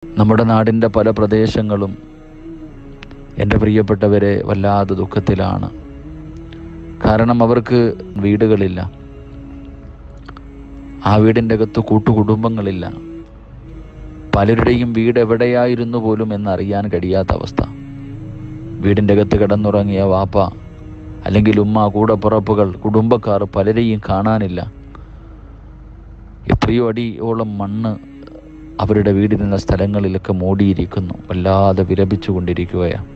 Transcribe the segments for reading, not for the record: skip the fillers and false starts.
നമ്മുടെ നാടിൻ്റെ പല പ്രദേശങ്ങളും എൻ്റെ പ്രിയപ്പെട്ടവരെ വല്ലാതെ ദുഃഖത്തിലാണ്. കാരണം അവർക്ക് വീടുകളില്ല, ആ വീടിൻ്റെ അകത്ത് കൂട്ടുകുടുംബങ്ങളില്ല. പലരുടെയും വീട് എവിടെയായിരുന്നു പോലും എന്നറിയാൻ കഴിയാത്ത അവസ്ഥ. വീടിൻ്റെ അകത്ത് കിടന്നുറങ്ങിയ വാപ്പ അല്ലെങ്കിൽ ഉമ്മ, കൂടപ്പുറപ്പുകൾ, കുടുംബക്കാർ പലരെയും കാണാനില്ല. എത്രയോ അടിയോളം മണ്ണ് അവരുടെ വീടിനുള്ള സ്ഥലങ്ങളിലൊക്കെ മൂടിയിരിക്കുന്നു. വല്ലാതെ വിലപിച്ചു കൊണ്ടിരിക്കുകയാണ്.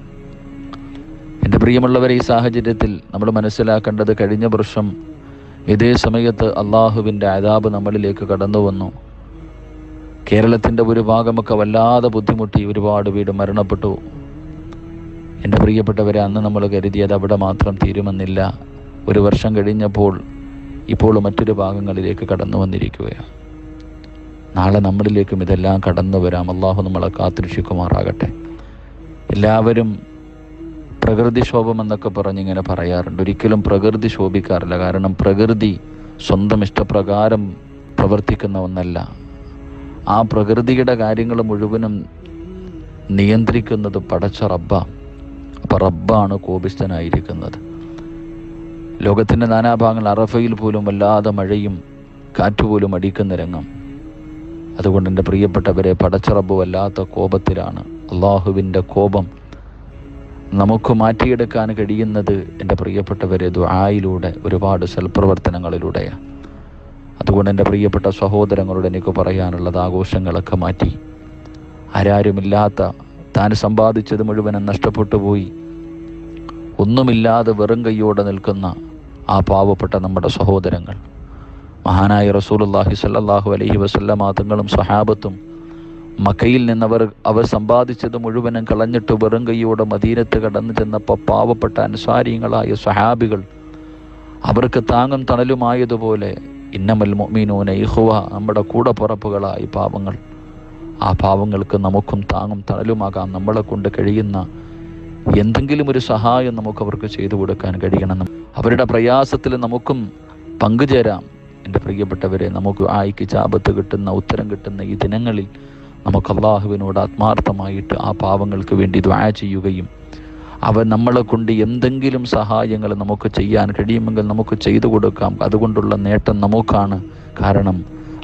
എൻ്റെ പ്രിയമുള്ളവരെ, ഈ സാഹചര്യത്തിൽ നമ്മൾ മനസ്സിലാക്കേണ്ടത്, കഴിഞ്ഞ വർഷം ഇതേ സമയത്ത് അള്ളാഹുവിൻ്റെ അദാബ് നമ്മളിലേക്ക് കടന്നു വന്നു. കേരളത്തിൻ്റെ ഒരു ഭാഗമൊക്കെ വല്ലാതെ ബുദ്ധിമുട്ടി, ഒരുപാട് വീട് മരണപ്പെട്ടു. എൻ്റെ പ്രിയപ്പെട്ടവരെ, അന്ന് നമ്മൾ കരുതിയത് അവിടെ മാത്രം തീരുമെന്നില്ല. ഒരു വർഷം കഴിഞ്ഞപ്പോൾ ഇപ്പോൾ മറ്റൊരു ഭാഗങ്ങളിലേക്ക് കടന്നു വന്നിരിക്കുകയാണ്. നാളെ നമ്മളിലേക്കും ഇതെല്ലാം കടന്നു വരാം. അള്ളാഹു നമ്മളെ കാത്തുരക്ഷിക്കുമാറാകട്ടെ. എല്ലാവരും പ്രകൃതിക്ഷോഭം എന്നൊക്കെ പറഞ്ഞിങ്ങനെ പറയാറുണ്ട്. ഒരിക്കലും പ്രകൃതി ശോഭിക്കാറില്ല. കാരണം പ്രകൃതി സ്വന്തം ഇഷ്ടപ്രകാരം പ്രവർത്തിക്കുന്ന ഒന്നല്ല. ആ പ്രകൃതിയുടെ കാര്യങ്ങൾ മുഴുവനും നിയന്ത്രിക്കുന്നത് പടച്ച റബ്ബാണ്. അപ്പം റബ്ബാണ് കോപിഷ്ഠനായിരിക്കുന്നത്. ലോകത്തിൻ്റെ നാനാഭാഗങ്ങൾ, അറഫയിൽ പോലും വല്ലാതെ മഴയും കാറ്റുപോലും അടിക്കുന്ന രംഗം. അതുകൊണ്ട് എൻ്റെ പ്രിയപ്പെട്ടവരെ, പടച്ച റബ്ബ് വല്ലാത്ത കോപത്തിലാണ്. അള്ളാഹുവിൻ്റെ കോപം നമുക്ക് മാറ്റിയെടുക്കാൻ കഴിയുന്നത് എൻ്റെ പ്രിയപ്പെട്ടവരെ ദുആയിലൂടെ, ഒരുപാട് സൽപ്രവർത്തനങ്ങളിലൂടെയാണ്. അതുകൊണ്ട് എൻ്റെ പ്രിയപ്പെട്ട സഹോദരങ്ങളോട് എനിക്ക് പറയാനുള്ളത്, ആഘോഷങ്ങളൊക്കെ മാറ്റി, ആരാരുമില്ലാത്ത, താൻ സമ്പാദിച്ചത് മുഴുവനും നഷ്ടപ്പെട്ടു പോയി, ഒന്നുമില്ലാതെ വെറും കൈയോടെ നിൽക്കുന്ന ആ പാവപ്പെട്ട നമ്മുടെ സഹോദരങ്ങൾ, മഹാനായ റസൂലുള്ളാഹി സ്വല്ലല്ലാഹു അലൈഹി വസല്ലമ തങ്ങളും സ്വഹാബത്തും മക്കയിൽ അവർ സമ്പാദിച്ചത് മുഴുവനും കളഞ്ഞിട്ട് വെറും കൈയോടെ മദീനത്ത് കടന്നു ചെന്നപ്പോൾ പാവപ്പെട്ട അൻസാരികളായ സ്വഹാബികൾ അവർക്ക് താങ്ങും തണലുമായതുപോലെ, ഇന്നമൽ മുഅ്മിനൂന ഇഖ്വ, നമ്മുടെ കൂടെ പുറപ്പുകളായി പാവങ്ങൾ, ആ പാവങ്ങൾക്ക് നമുക്കും താങ്ങും തണലുമാകാം. നമ്മളെ കൊണ്ട് കഴിയുന്ന എന്തെങ്കിലും ഒരു സഹായം നമുക്ക് അവർക്ക് ചെയ്തു കൊടുക്കാൻ കഴിയണം. അവരുടെ പ്രയാസത്തിൽ നമുക്കും പങ്കുചേരാം. എൻ്റെ പ്രിയപ്പെട്ടവരെ, നമുക്ക് ആയിക്ക് ചാപത്ത് കിട്ടുന്ന, ഉത്തരം കിട്ടുന്ന ഈ ദിനങ്ങളിൽ നമുക്ക് അള്ളാഹുവിനോട് ആത്മാർത്ഥമായിട്ട് ആ പാവങ്ങൾക്ക് വേണ്ടി ദുആ ചെയ്യുകയും അവൻ നമ്മളെ കൊണ്ട് എന്തെങ്കിലും സഹായങ്ങൾ നമുക്ക് ചെയ്യാൻ കഴിയുമെങ്കിൽ നമുക്ക് ചെയ്തു കൊടുക്കാം. അതുകൊണ്ടുള്ള നേട്ടം നമുക്കാണ്. കാരണം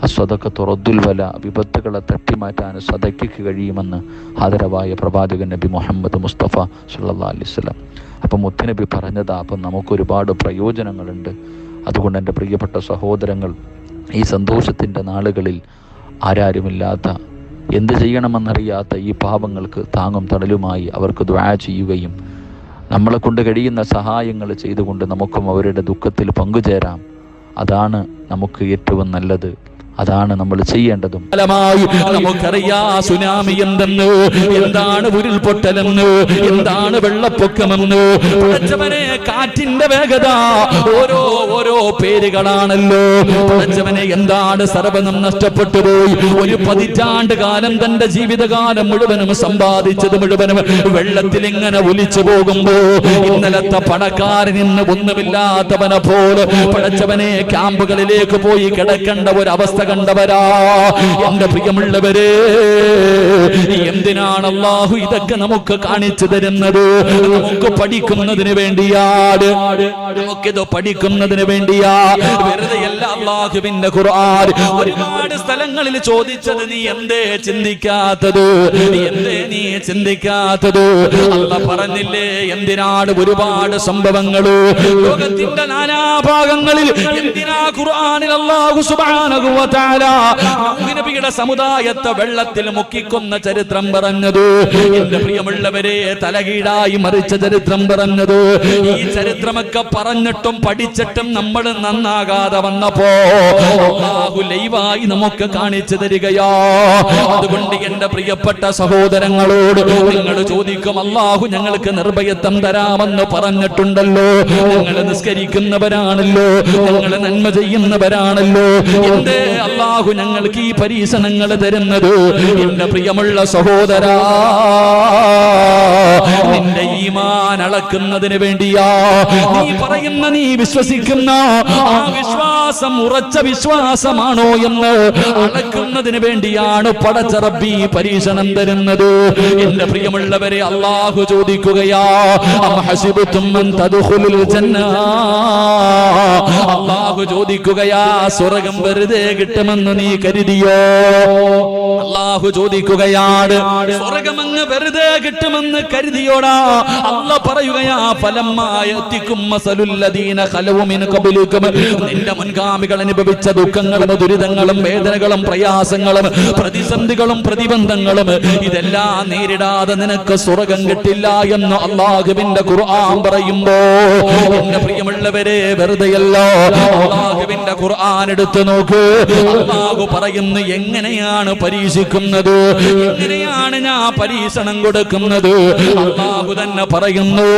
അസ്വദഖത്തു റദ്ദുൽ വല, വിപത്തുകളെ തട്ടിമാറ്റാൻ സദഖയ്ക്ക് കഴിയുമെന്ന് ആദരവായ പ്രവാചകൻ നബി മുഹമ്മദ് മുസ്തഫ സല്ലല്ലാഹു അലൈഹി വസല്ലം. അപ്പം മുത്തുനബി പറഞ്ഞതാ. അപ്പം നമുക്കൊരുപാട് പ്രയോജനങ്ങളുണ്ട്. അതുകൊണ്ട് എൻ്റെ പ്രിയപ്പെട്ട സഹോദരങ്ങൾ, ഈ സന്തോഷത്തിൻ്റെ നാളുകളിൽ ആരാരുമില്ലാത്ത, എന്ത് ചെയ്യണമെന്നറിയാത്ത ഈ പാവങ്ങൾക്ക് താങ്ങും തണലുമായി അവർക്ക് ദുആ ചെയ്യുകയും നമ്മളെ കൊണ്ട് കഴിയുന്ന സഹായങ്ങൾ ചെയ്തുകൊണ്ട് നമുക്കും അവരുടെ ദുഃഖത്തിൽ പങ്കുചേരാം. അതാണ് നമുക്ക് ഏറ്റവും നല്ലത്. അതാണ് നമ്മൾ ചെയ്യേണ്ടതും. നമുക്കറിയാം സുനാമി എന്തെന്ന്, എന്താണ് ഉരുൾപൊട്ടലെന്ന്, എന്താണ് വെള്ളപ്പൊക്കമെന്ന്. പടച്ചവനെ, കാറ്റിന്റെ വേഗത ഓരോ പേരുകളാണല്ലോ. പടച്ചവനെ, എന്താണ് സർവ്വനം നഷ്ടപ്പെട്ടു പോയി. ഒരു 10 കാലം തന്റെ ജീവിതകാലം മുഴുവനും സമ്പാദിച്ചത് മുഴുവനും വെള്ളത്തിൽ ഇങ്ങനെ ഒലിച്ചു പോകുമ്പോ, ഇന്നലത്തെ പണക്കാരൻ ഇന്ന് ഒന്നുമില്ലാത്തവനെ പോലെ പടച്ചവനെ ക്യാമ്പുകളിലേക്ക് പോയി കിടക്കേണ്ട ഒരവസ്ഥ കണ്ടവരാ. എന്റെ പ്രിയമുള്ളവരെ, എന്തിനാണ് അല്ലാഹു ഇതൊക്കെ നമുക്ക് കാണിച്ചു തരുന്നത്? നമുക്ക് പഠിക്കുന്നതിന് വേണ്ടിയാണ്. നമുക്കിത് പഠിക്കുന്നതിന് വേണ്ടിയാ, വെറുതെയല്ല. അല്ലാഹുവിന്റെ ഖുർആൻ ഒരുപാട് സ്ഥലങ്ങളിൽ ചോദിച്ചത്, നീ എന്തേ ചിന്തിക്കാത്തത്, എന്തേ നീ ചിന്തിക്കാത്തത്? അല്ലാഹ് പറഞ്ഞില്ലേ, എന്തിനാണ് ഒരുപാട് സംഭവങ്ങള് ലോകത്തിന്റെ നാനാഭാഗങ്ങളിൽ, എന്തിനാ ഖുർആനിൽ അല്ലാഹു സുബ്ഹാനഹു വ തആല നബിയുടെ സമുദായത്തെ വെള്ളത്തിൽ മുക്കിക്കൊന്ന ചരിത്രം പറഞ്ഞത്? എന്റെ പ്രിയമുള്ളവരെ, തലകീഴായി മറിച്ച ചരിത്രം പറഞ്ഞത്? ഈ ചരിത്രമൊക്കെ പറഞ്ഞിട്ടും പഠിച്ചിട്ടും നമ്മൾ നന്നാകാതെ വന്നപ്പോ അല്ലാഹു ലൈവായി നമുക്ക് കാണിച്ചു തരികയാ. അതുകൊണ്ട് എന്റെ പ്രിയപ്പെട്ട സഹോദരങ്ങളോട് നിങ്ങൾ ചോദിക്കും, അല്ലാഹു ഞങ്ങൾക്ക് നിർഭയത്വം തരാമെന്ന് പറഞ്ഞിട്ടുണ്ടല്ലോ, ഞങ്ങൾ നിസ്കരിക്കുന്നവരാണല്ലോ, ഞങ്ങൾ നന്മ ചെയ്യുന്നവരാണല്ലോ, എന്തേ അല്ലാഹു ഞങ്ങൾക്ക് ഈ പരീക്ഷണങ്ങൾ തരുന്നത്? എന്റെ പ്രിയമുള്ള സഹോദരാ, നിന്റെ ഈമാൻ അളക്കുന്നതിന് വേണ്ടിയാ. നീ പറയുന്ന, നീ വിശ്വസിക്കുന്ന ആ വിശ്വാസം ഉറച്ച വിശ്വാസമാണോ എന്ന് അളക്കുന്നതിന് വേണ്ടിയാണ് പടച്ച റബ്ബി പരീക്ഷണം തരുന്നത്. എന്റെ പ്രിയമുള്ളവരെ, അല്ലാഹു ചോദിക്കുകയാ, അം ഹസിബതും അൻ തദ്ഖുലുൽ ജന്ന. അല്ലാഹു ചോദിക്കുകയാ, സ്വർഗ്ഗം വെറുതെ കിട്ടുമെന്ന് നീ കരുതിയോ? അല്ലാഹു ചോദിക്കുകയാണ്, സ്വർഗ്ഗം അങ്ങ് വെറുതെ കിട്ടുമെന്ന് കരുതിയോടാ? അല്ലാഹു പറയുകയാ, ഫലമ്മായതികും മസലുൽ ലദീന ഖലൂ മിൻ ഖബ്ലികും. നിന്റെ മുൻഗാമികൾ അനുഭവിച്ച ദുഃഖങ്ങളും ദുരിതങ്ങളും വേദനകളും പ്രയാസങ്ങളും പ്രതിസന്ധികളും പ്രതിബന്ധങ്ങളും ഇതെല്ലാം നേരിടാതെ നിനക്ക് സ്വർഗ്ഗം കിട്ടില്ല എന്ന് അല്ലാഹുവിന്റെ ഖുർആൻ പറയുമ്പോ, എന്റെ പ്രിയമുള്ളവരെ, വെറുതെയല്ല. അല്ലാഹുവിന്റെ ഖുർആൻ എടുത്തു നോക്ക്. അല്ലാഹു പറയുന്നു, എങ്ങനെയാണ് പരീക്ഷിക്കുന്നത്, എങ്ങനെയാണ് ഞാൻ പരീക്ഷണം കൊടുക്കുന്നത്. അല്ലാഹു തന്നെ പറയുന്നു,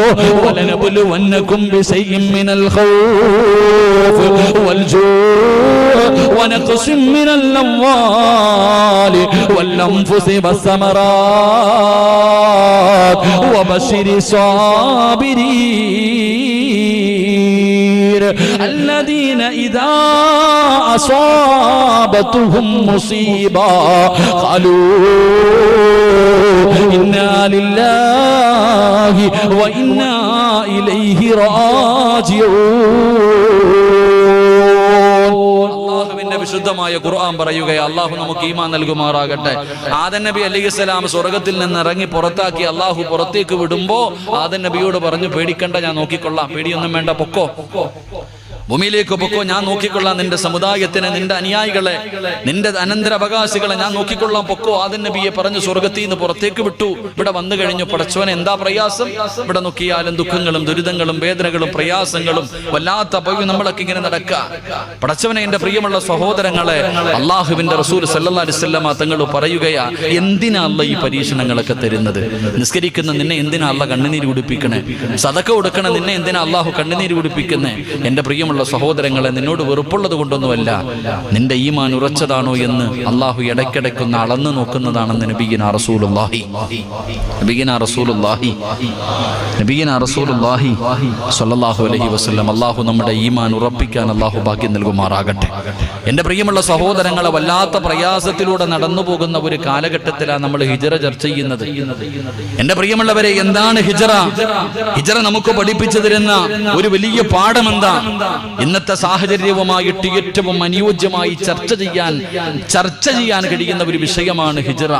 വലനബുലുവന്നകും ബിശൈഇൻ മിനൽ ഖൗഫ് വൽ ജൂഇ വനഖ്സിൻ മിനൽ അംവാലി വൽ അൻഫുസി വസ്സമറാത്ത് വബശിരി സാബിരീൻ الذين إذا أصابتهم مصيبة قالوا إنا لله وإنا إليه راجعون. വിശുദ്ധമായ ഖുർആൻ പറയുകയാണ്. അല്ലാഹു നമുക്ക് ഈമാൻ നൽകുമാറാകട്ടെ. ആദം നബി അലൈഹിസ്സലാം സ്വർഗ്ഗത്തിൽ നിന്ന് ഇറങ്ങി പുറത്താക്കി അല്ലാഹു പുറത്തേക്ക് വിടുമ്പോ ആദം നബിയോട് പറഞ്ഞു, പേടിക്കണ്ട, ഞാൻ നോക്കിക്കൊള്ളാം, പേടിയൊന്നും വേണ്ട, പൊക്കോ, ഭൂമിയിലേക്ക് പൊക്കോ, ഞാൻ നോക്കിക്കൊള്ളാം, നിന്റെ സമുദായത്തിനെ, നിന്റെ അനുയായികളെ, നിന്റെ അനന്തരാവകാശികളെ ഞാൻ നോക്കിക്കൊള്ളാം, പൊക്കോ. ആദം നബിയെ പറഞ്ഞു സ്വർഗ്ഗത്തിൽ നിന്ന് പുറത്തേക്ക് വിട്ടു. ഇവിടെ വന്നു കഴിഞ്ഞു, പടച്ചവനെ എന്താ പ്രയാസം? ഇവിടെ നോക്കിയാലും ദുഃഖങ്ങളും ദുരിതങ്ങളും വേദനകളും പ്രയാസങ്ങളും വല്ലാത്ത പയ്യും നമ്മളൊക്കെ ഇങ്ങനെ നടക്കുക. പടച്ചവനെ, എന്റെ പ്രിയമുള്ള സഹോദരങ്ങളെ, അല്ലാഹുവിന്റെ റസൂൽ സല്ലല്ലാഹു അലൈഹി വസല്ലം തങ്ങൾ പറയുകയാ, എന്തിനാ അല്ലാഹ് ഈ പരീക്ഷണങ്ങളൊക്കെ തരുന്നത്? നിസ്കരിക്കുന്ന നിന്നെ എന്തിനാ അല്ലാഹ് കണ്ണുനീര് കുടിപ്പിക്കണേ? സദഖ കൊടുക്കണ നിന്നെ എന്തിനാ അല്ലാഹു കണ്ണുനീര് കുടിപ്പിക്കുന്നേ? എന്റെ പ്രിയമുള്ള സഹോദരങ്ങളെ, നിന്നോട് വെറുപ്പുള്ളത് കൊണ്ടൊന്നുമല്ല, നിന്റെ ഈമാൻ ഉറച്ചതാണോ എന്ന് അല്ലാഹു ഇടയ്ക്കിടയ്ക്കൊന്ന് അളന്നു നോക്കുന്നതാണെന്ന് നബിയിനാ റസൂലുള്ളാഹി സ്വല്ലല്ലാഹു അലൈഹി വസല്ലം. അല്ലാഹു നമ്മുടെ ഈമാൻ ഉറപ്പിക്കാൻ അല്ലാഹു ഭാഗ്യം നൽകുമാറാകട്ടെ. എന്റെ പ്രിയമുള്ള സഹോദരങ്ങളെ, വല്ലാത്ത പ്രയാസത്തിലൂടെ നടന്നു പോകുന്ന ഒരു കാലഘട്ടത്തിലാണ് നമ്മൾ ഹിജ്റ ചർച്ച ചെയ്യുന്നത്. എന്റെ പ്രിയമുള്ളവരെ, എന്താണ് ഹിജ്റ? ഹിജ്റ നമുക്ക് പഠിപ്പിച്ചു തരുന്ന ഒരു വലിയ പാഠം എന്താ? ഇന്നത്തെ സാഹചര്യവുമായിട്ട് ഏറ്റവും അനുയോജ്യമായി ചർച്ച ചെയ്യാൻ കഴിയുന്ന ഒരു വിഷയമാണ് ഹിജ്റ.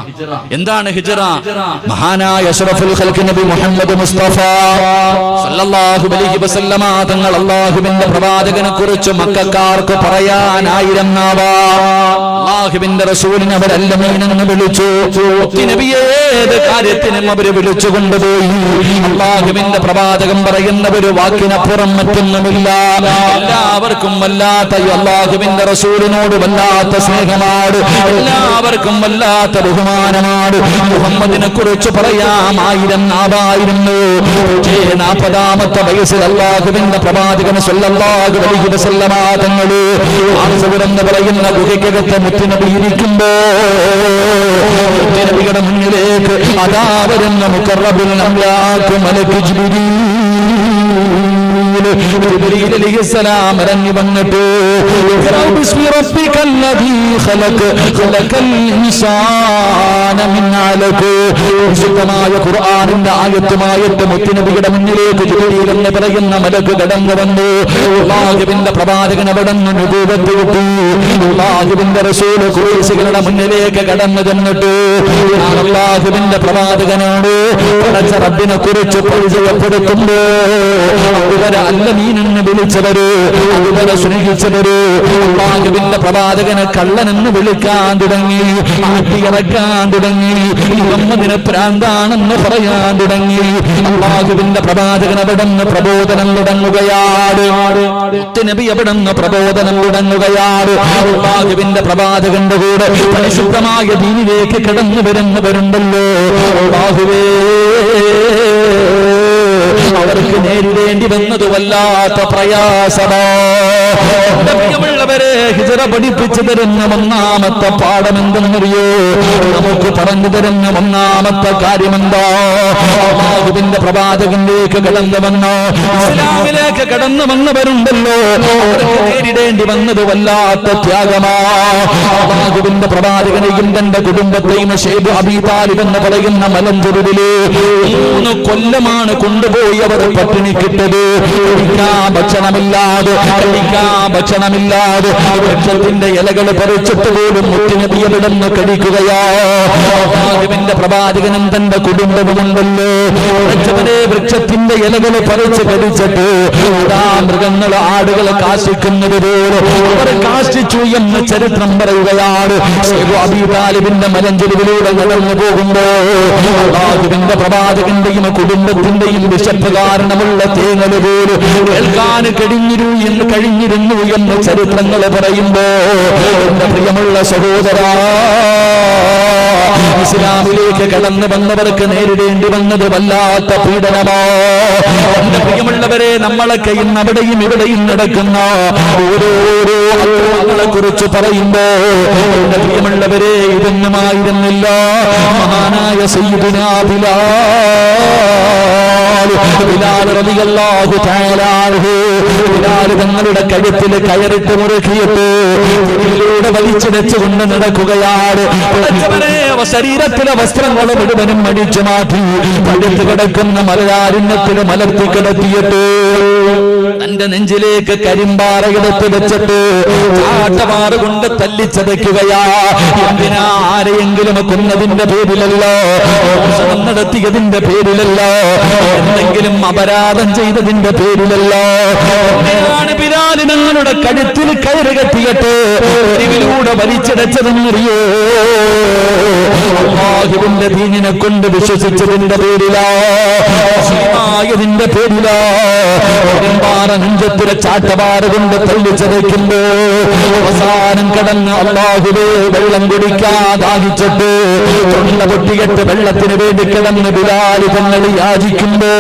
എന്താണ് ഹിജ്റ? മഹാനായ അഷ്റഫുൽ ഖൽഖ് നബി മുഹമ്മദ് മുസ്തഫ സല്ലല്ലാഹു അലൈഹി വസല്ലമ തങ്ങൾ അല്ലാഹുവിന്റെ പ്രവാചകനെ കുറിച്ച് മക്കക്കാർക്ക് പറയാൻ 1000 നാവാ. അല്ലാഹുവിന്റെ റസൂലിനെ അവർ അല്ലമീനെന്ന് വിളിച്ചു. നബിയെ ഏത് കാര്യത്തിനും അവർ വിളിച്ചു കൊണ്ടുപോയി. അല്ലാഹുവിന്റെ പ്രവാചകൻ പറയുന്ന ഒരു വാക്കിനപ്പുറം മറ്റൊന്നുമില്ല. എല്ലാവർക്കും വല്ലാത്ത അല്ലാഹുവിന്റെ റസൂലിനോട് വല്ലാത്ത സ്നേഹമാണ്, എല്ലാവർക്കും വല്ലാത്ത ബഹുമാനമാണ്. മുഹമ്മദിനെ കുറിച്ച് പറയാം 1000 നാവായിരുന്നു. 40ാമത്തെ വയസ്സിൽ അല്ലാഹുവിന്റെ പ്രവാചകൻ സല്ലല്ലാഹു അലൈഹി വസല്ലമ തങ്ങൾ എന്ന് പറയുന്ന ഗുഹയ്ക്കകത്ത് മുത്തുനബി ഇരിക്കുമ്പോ മുത്തുനബിയുടെ മുന്നിലേക്ക് അതാ വരുന്ന മുഖറബുൽ അംലാഖ് മലക്ക് ജിബ്രീൽ അലൈഹിസ്സലാം ഇറങ്ങി വന്നിട്ട് ബിസ്മി റബ്ബിക്കൽ ലദീ ഖലഖൽ ഇൻസാന മിൻ അലഖ്, വിശുദ്ധമായ ഖുർആനിന്റെ ആയത്തുമായിട്ട് മുത്തുനബിയുടെ മുന്നിലേക്ക് ജിബ്രീൽ എന്ന് പറയുന്ന മലക്ക് കടന്നു വന്നു. അല്ലാഹുവിന്റെ പ്രവാചകൻ അവിടെ നിന്ന് നുബൂവത്ത് കിട്ടി. അല്ലാഹുവിന്റെ റസൂൽ ഖുറൈശികളുടെ മുന്നിലേക്ക് കടന്നു ചെന്നിട്ട് അല്ലാഹുവിന്റെ പ്രവാചകനോട് പടച്ച റബ്ബിനെ കുറിച്ച് പരിചയപ്പെടുത്തുമ്പോ ഇവരെ അല്ലമീനെന്ന് വിളിച്ചവര്, ഇവരെ സ്നേഹിച്ചവര് അല്ലാഹുവിന്റെ പ്രവാചകനെ കള്ളനെന്ന് വിളിക്കാൻ തുടങ്ങി, ആട്ടിയിറക്കാൻ തുടങ്ങി, മുഹമ്മദിനെ പ്രാന്താണെന്ന് പറയാൻ തുടങ്ങി. അല്ലാഹുവിന്റെ പ്രവാചകൻ അവിടെ നിന്ന് പ്രബോധനം തുടങ്ങുകയാണ്. നബി അവിടെ നിന്ന് പ്രബോധനം തുടങ്ങുകയാണ്. അല്ലാഹുവിന്റെ പ്രവാചകന്റെ കൂടെ പരിശുദ്ധമായ ദീനിലേക്ക് കടന്നു വരുന്നവരുണ്ടല്ലോ. അല്ലാഹുവേ അവർക്ക് നേരിടേണ്ടി വന്നത് വല്ലാത്ത പ്രയാസമോ. പ്രിയമുള്ളവരെ, ഹിജ്റ പഠിപ്പിച്ചു തരുന്ന ഒന്നാമത്തെ പാഠം എന്തെന്നറിയോ? നമുക്ക് പറഞ്ഞു തരുന്ന ഒന്നാമത്തെ കാര്യമെന്താ? അല്ലാഹുവിന്റെ പ്രവാചകനിലേക്ക് കടന്നു വന്ന, ഇസ്ലാമിലേക്ക് കടന്നു വന്നവരുണ്ടല്ലോ, അവർക്ക് നേരിടേണ്ടി വന്നത് വല്ലാത്ത ത്യാഗമാ. അല്ലാഹുവിന്റെ പ്രവാചകനെയും തന്റെ കുടുംബത്തെയും ഷൈബ് അബീ താലിബ് എന്ന് പറയുന്ന മലഞ്ചെരുവില് 3 കൊല്ലമാണ് കൊണ്ടുപോയി അവർ പട്ടിണിക്കിട്ടത്. ഭക്ഷണമില്ലാതെ വൃക്ഷത്തിന്റെ ഇലകൾ പറിച്ചിട്ട് പോലും മുറ്റിനബിയവിടുന്ന് കഴിക്കുകയാ. അല്ലാഹുവിന്റെ പ്രവാചകനും തന്റെ കുടുംബവുമുണ്ടല്ലോ, വൃക്ഷത്തിന്റെ ഇലകൾ പറിച്ച് കഴിച്ചിട്ട് മൃഗങ്ങൾ ആടുകളെ കാശിക്കുന്നത് പോലെ അവർ കാശിച്ചു എന്ന് ചരിത്രം പറയുകയാണ്. ഷൈബ് അബീ താലിബിന്റെ മലഞ്ചെരുവിലൂടെ നടന്നു പോകുമ്പോ അല്ലാഹുവിന്റെ പ്രവാചകന്റെയും കുടുംബത്തിന്റെയും വിശപ്പ് കാരണമുള്ള തേങ്ങല് പോലും കേൾക്കാൻ കഴിഞ്ഞിരുന്നു എന്ന് ചരിത്രങ്ങൾ പറയുമ്പോ, എന്റെ പ്രിയമുള്ള സഹോദരാ, ഇസ്ലാമിലേക്ക് കടന്നു വന്നവർക്ക് നേരിടേണ്ടി വന്നത് വല്ലാത്ത പീഡനമോ. എന്റെ പ്രിയമുള്ളവരെ, നമ്മളൊക്കെ ഇന്ന് അവിടെയും ഇവിടെയും നടക്കുന്ന ഓരോരോ അക്രമങ്ങളെ കുറിച്ച് പറയുമ്പോ, എന്റെ പ്രിയമുള്ളവരെ, ഇതൊന്നുമായിരുന്നില്ല മഹാനായ സയ്യിദുനാ ബിലാൽ റളിയല്ലാഹു തആല അൻഹു. ബിലാൽ തങ്ങളുടെ കഴുത്തിൽ കയറിട്ട് മുറുക്കിയിട്ട് ഇതിലൂടെ വലിച്ചിടച്ചുകൊണ്ട് നടക്കുകയാണ്. ശരീരത്തിലെ വസ്ത്രങ്ങൾ മുഴുവനും അടിച്ചു മാറ്റി പടുത്തു കിടക്കുന്ന മലയാരണ്യത്തിൽ മലർത്തി കിടത്തിയിട്ട് തന്റെ നെഞ്ചിലേക്ക് കരിമ്പാറയെടുത്ത് വെച്ചിട്ട് ചാട്ടമാറ് കൊണ്ട് തല്ലിച്ചതയ്ക്കുകയാ. എന്തിനാ? ആരെയെങ്കിലും കൊന്നതിന്റെ പേരിലല്ലോ, നടത്തിയതിന്റെ പേരിലല്ലോ, എന്തെങ്കിലും അപരാധം ചെയ്തതിന്റെ പേരിലല്ലോ. ബിലാൽ ഞങ്ങളുടെ കഴുത്തിൽ കയറി കെട്ടിയിട്ട് തെരുവിലൂടെ വലിച്ചടച്ചതെന്നറിയോ? അല്ലാഹുവിന്റെ ദീനിനെ കൊണ്ട് വിശ്വസിച്ചതിന്റെ പേരിലാ, മുസ്ലിമായതിന്റെ പേരിലാ നെഞ്ചത്തിലെ ചാട്ടപാറ കൊണ്ട് തല്ലിച്ചതയ്ക്കുമ്പോ അവസാനം കടന്ന് അല്ലാഹുവേ വെള്ളം കുടിക്കാതാകിച്ചിട്ട് തൊണ്ട പൊട്ടിയിട്ട് വെള്ളത്തിന് വേണ്ടി കിടന്ന് ബിലാൽ തങ്ങൾ യാചിക്കുമ്പോ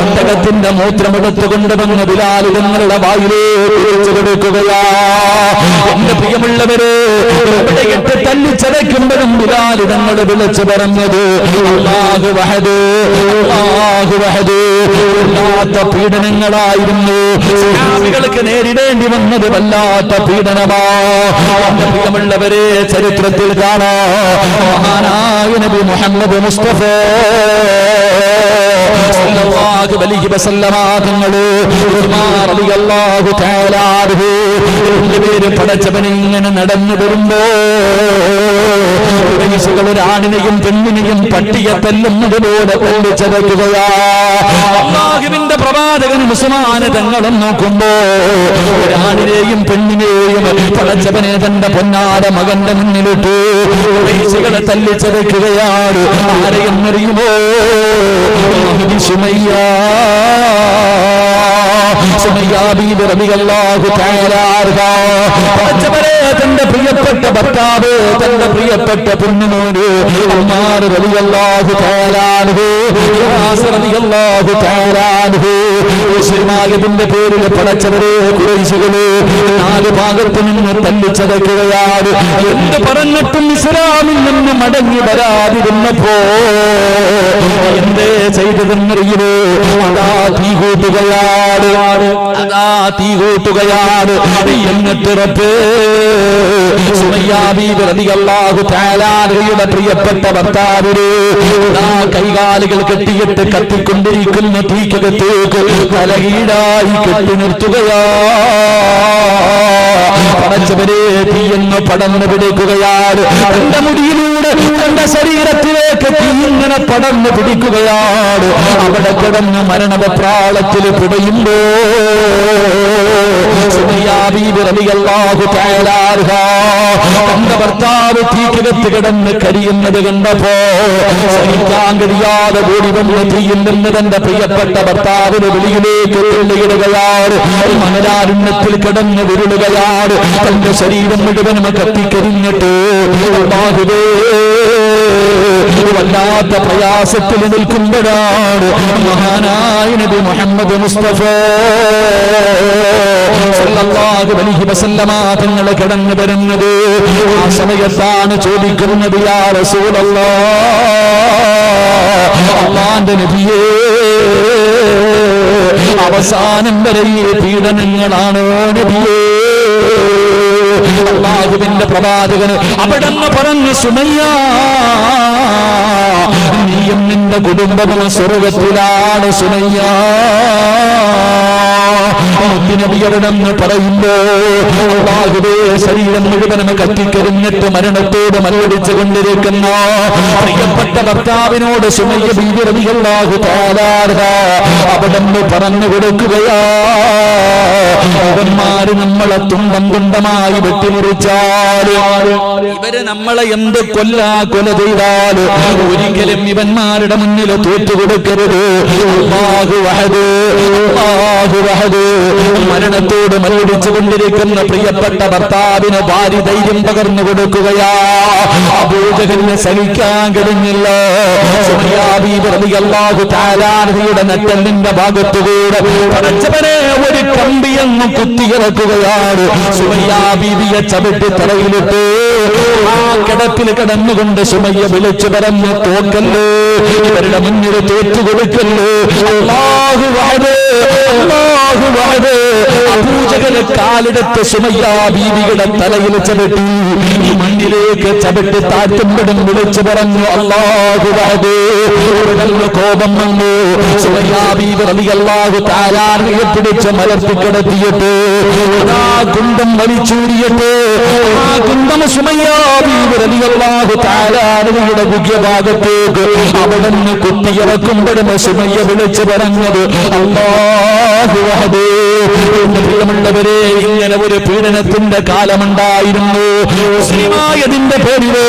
ഒട്ടകത്തിന്റെ മൂത്രമെടുത്ത് കൊണ്ടുവന്ന് ബിലാൽ തങ്ങളുടെ വായിലേക്ക് കൊടുക്കുകയാ. എന്റെ പ്രിയമുള്ളവരെ, എവിടെയിട്ട് തല്ലിച്ചതയ്ക്കുമ്പോഴും ബിലാൽ തങ്ങൾ വിളിച്ചു പറഞ്ഞത് അല്ലാഹു വഹദ്, അല്ലാഹു വഹദ്. വല്ലാത്ത പീഡനങ്ങളായിരുന്നു ഇസ്ലാമികൾക്ക് നേരിടേണ്ടി വന്നത്, വല്ലാത്ത പീഡനമാ. എന്റെ പ്രിയമുള്ളവരെ, ചരിത്രത്തിൽ കാണാം മഹാനായ നബി മുഹമ്മദ് മുസ്തഫ സല്ലല്ലാഹു അലൈഹി വസല്ലമ തങ്ങള് ഉസ്മാൻ റളിയല്ലാഹു തആല അൻഹു രണ്ടുപേര് പടച്ചവനെ ഇങ്ങനെ നടന്നു വരുമ്പോ ഒരാണിനെയും പെണ്ണിനെയും പട്ടിയെ തല്ലുന്നതുപോലെ കൊണ്ടുചതയ്ക്കുകയാ. അല്ലാഹുവിന്റെ പ്രവാചകൻ ഉസ്മാൻ തങ്ങളും നോക്കുമ്പോ ഒരാണിനെയും പെണ്ണിനെയും പടച്ചവനെ തന്റെ പൊന്നാര മകന്റെ മുന്നിലിട്ട് പൈസകളെ തല്ലിച്ചതയ്ക്കുകയാണ്. ആരെയെന്നറിയുമോ? സുമയ്യ തന്റെ പ്രിയപ്പെട്ട ഭർത്താവ്, തന്റെ പ്രിയപ്പെട്ട പൊന്നുമോന് ഉമാർ റളിയല്ലാഹു തആല അൻഹു, യാസ് റളിയല്ലാഹു തആല അൻഹു മുസ്ലിമായതിന്റെ പേരിൽ പടച്ചവരെ ഖുറൈശികളെ 4 ഭാഗത്തു നിന്ന് തല്ലിച്ചതയ്ക്കുകയാണ്. എന്ത് പറഞ്ഞിട്ടും ഇസ്ലാമിൽ നിന്ന് മടങ്ങി വരാതിരുന്നപ്പോ എന്തേ ചെയ്തതെന്നറിയുമോ? അതാ തീ കൂട്ടുകയാണ്, അതാ തീ കൂട്ടുകയാണ്. എന്നിട്ട് റബ്ബേ സുമയ്യാ ബീവി റളിയല്ലാഹു തആല അൻഹയുടെ പ്രിയപ്പെട്ട ഭർത്താവിനെ കൈകാലുകൾ കെട്ടിയിട്ട് കത്തിക്കൊണ്ടിരിക്കുന്ന തീക്കകത്തേക്ക് തലകീഴായി കെട്ടി നിർത്തുകയാ. പടച്ചവരെ, തീയെന്ന് പടർന്നു പിടിക്കുകയാണ്. തന്റെ മുടിയിലൂടെ തന്റെ ശരീരത്തിലേക്ക് തീ ഇങ്ങനെ പടർന്നു പിടിക്കുകയാണ്. അവിടെ കിടന്ന് മരണപ്രാളത്തിൽ പിടയുമ്പോ തന്റെ ഭർത്താവ് തീക്കകത്ത് കിടന്ന് കരിയുന്നത് കണ്ടപ്പോ സഹിക്കാൻ കഴിയാതെ കൂടി വന്ന് തീയിൽ നിന്ന് തന്റെ പ്രിയപ്പെട്ട ഭർത്താവിന് വെളിയിലേക്ക് തുള്ളിയിടുകയാണ്. മണലാരുണ്യത്തിൽ കിടന്ന് വിരുളുകയാണ്. തന്റെ ശരീരം മുഴുവനും കത്തിക്കരിഞ്ഞിട്ട് വല്ലാത്ത പ്രയാസത്തിൽ നിൽക്കുമ്പോഴാണ് മഹാനായ നബി മുഹമ്മദ് മുസ്തഫ സല്ലല്ലാഹു അലൈഹി വസല്ലമ തങ്ങൾ കടന്നു വരുന്നത്. ആ സമയത്താണ് ചോദിക്കുന്നത്, യാ റസൂലല്ലാഹ്, അല്ലാഹുവിന്റെ നബിയേ, അവസാനം വരെ ഈ പീഡനങ്ങളാണോ നബിയേ? അല്ലാഹുവിന്റെ പ്രവാചകന് അവിടെന്ന് പറഞ്ഞു, സുമയ്യ, നീയും നിന്റെ കുടുംബവും സ്വർഗത്തിലാണ് സുമയ്യ. നബിയോടെന്ന് പറയുമ്പോ അല്ലാഹുവേ, ശരീരം മുഴുവനും കത്തിക്കരിഞ്ഞിട്ട് മരണത്തോട് മല്ലടിച്ചു കൊണ്ടിരിക്കുന്ന പ്രിയപ്പെട്ട ഭർത്താവിനോട് സുമയ്യ ബീവി റളിയല്ലാഹു തആല അവിടെന്ന് പറഞ്ഞു കൊടുക്കുകയാ, ഇവന്മാര് നമ്മളെ തുണ്ടം തുണ്ടമായി വെട്ടിമുറിച്ചാൽ, ഇവര് നമ്മളെ എന്ത് കൊല ചെയ്താൽ ഒരിക്കലും ഇവന്മാരുടെ മുന്നിൽ തോറ്റുകൊടുക്കരുത്. അല്ലാഹു അഹദ്, അല്ലാഹു അഹദ്. മരണത്തോട് മല്ലടിച്ചു കൊണ്ടിരിക്കുന്ന പ്രിയപ്പെട്ട ഭർത്താവിന് ഭാര്യ ധൈര്യം പകർന്നു കൊടുക്കുകയാ. അബൂജഹലിനെ സഹിക്കാൻ കഴിഞ്ഞില്ല. സുമയ്യാ ബീവി റളിയല്ലാഹു തആല അൻഹയുടെ നട്ടെല്ലിന്റെ ഭാഗത്തുകൂടെ പടച്ചവനെ ഒരു കമ്പിയെന്ന് കുത്തിയിറക്കുകയാണ്. സുമയ്യാ ബീവിയെ ചവിട്ടി തറയിലിട്ട് ആ കിടപ്പിൽ കിടന്നുകൊണ്ട് സുമയ്യ വിളിച്ചു പറഞ്ഞു, തോക്കല്ലേ, ഇവരുടെ മുന്നിൽ തോറ്റുകൊടുക്കല്ലേ. അല്ലാഹു അഹദ്, അല്ലാഹു അഹദ്. അബൂജഹൽ കാലെടുത്ത് സുമയ്യാ ബീവിയുടെ തലയിൽ ചവിട്ടി ഈ മണ്ണിലേക്ക് ചവിട്ടി താറ്റുമ്പോഴും വിളിച്ചു പറഞ്ഞു, അല്ലാഹു അഹദ്. കോപം വന്നു. സുമയ്യാ ബീവി റളിയല്ലാഹു തആല അൻഹയെ പിടിച്ച് മലർത്തിക്കിടത്തിയിട്ട് ആ കുന്തം വലിച്ചൂരിയിട്ട് ആ കുന്തം സുമയ്യാ ബീവി റളിയല്ലാഹു തആല അൻഹയുടെ ഭാഗത്തേക്ക് അവിടുന്ന് കുത്തിയിറക്കുമ്പോഴും സുമയ്യ വിളിച്ചു പറഞ്ഞത്, അല്ലാഹു അഹദ്. പ്രിയമുള്ളവരെ, ഇങ്ങനെ ഒരു പീഡനത്തിന്റെ കാലമുണ്ടായിരുന്നു. മുസ്ലിമായതിന്റെ പേരില്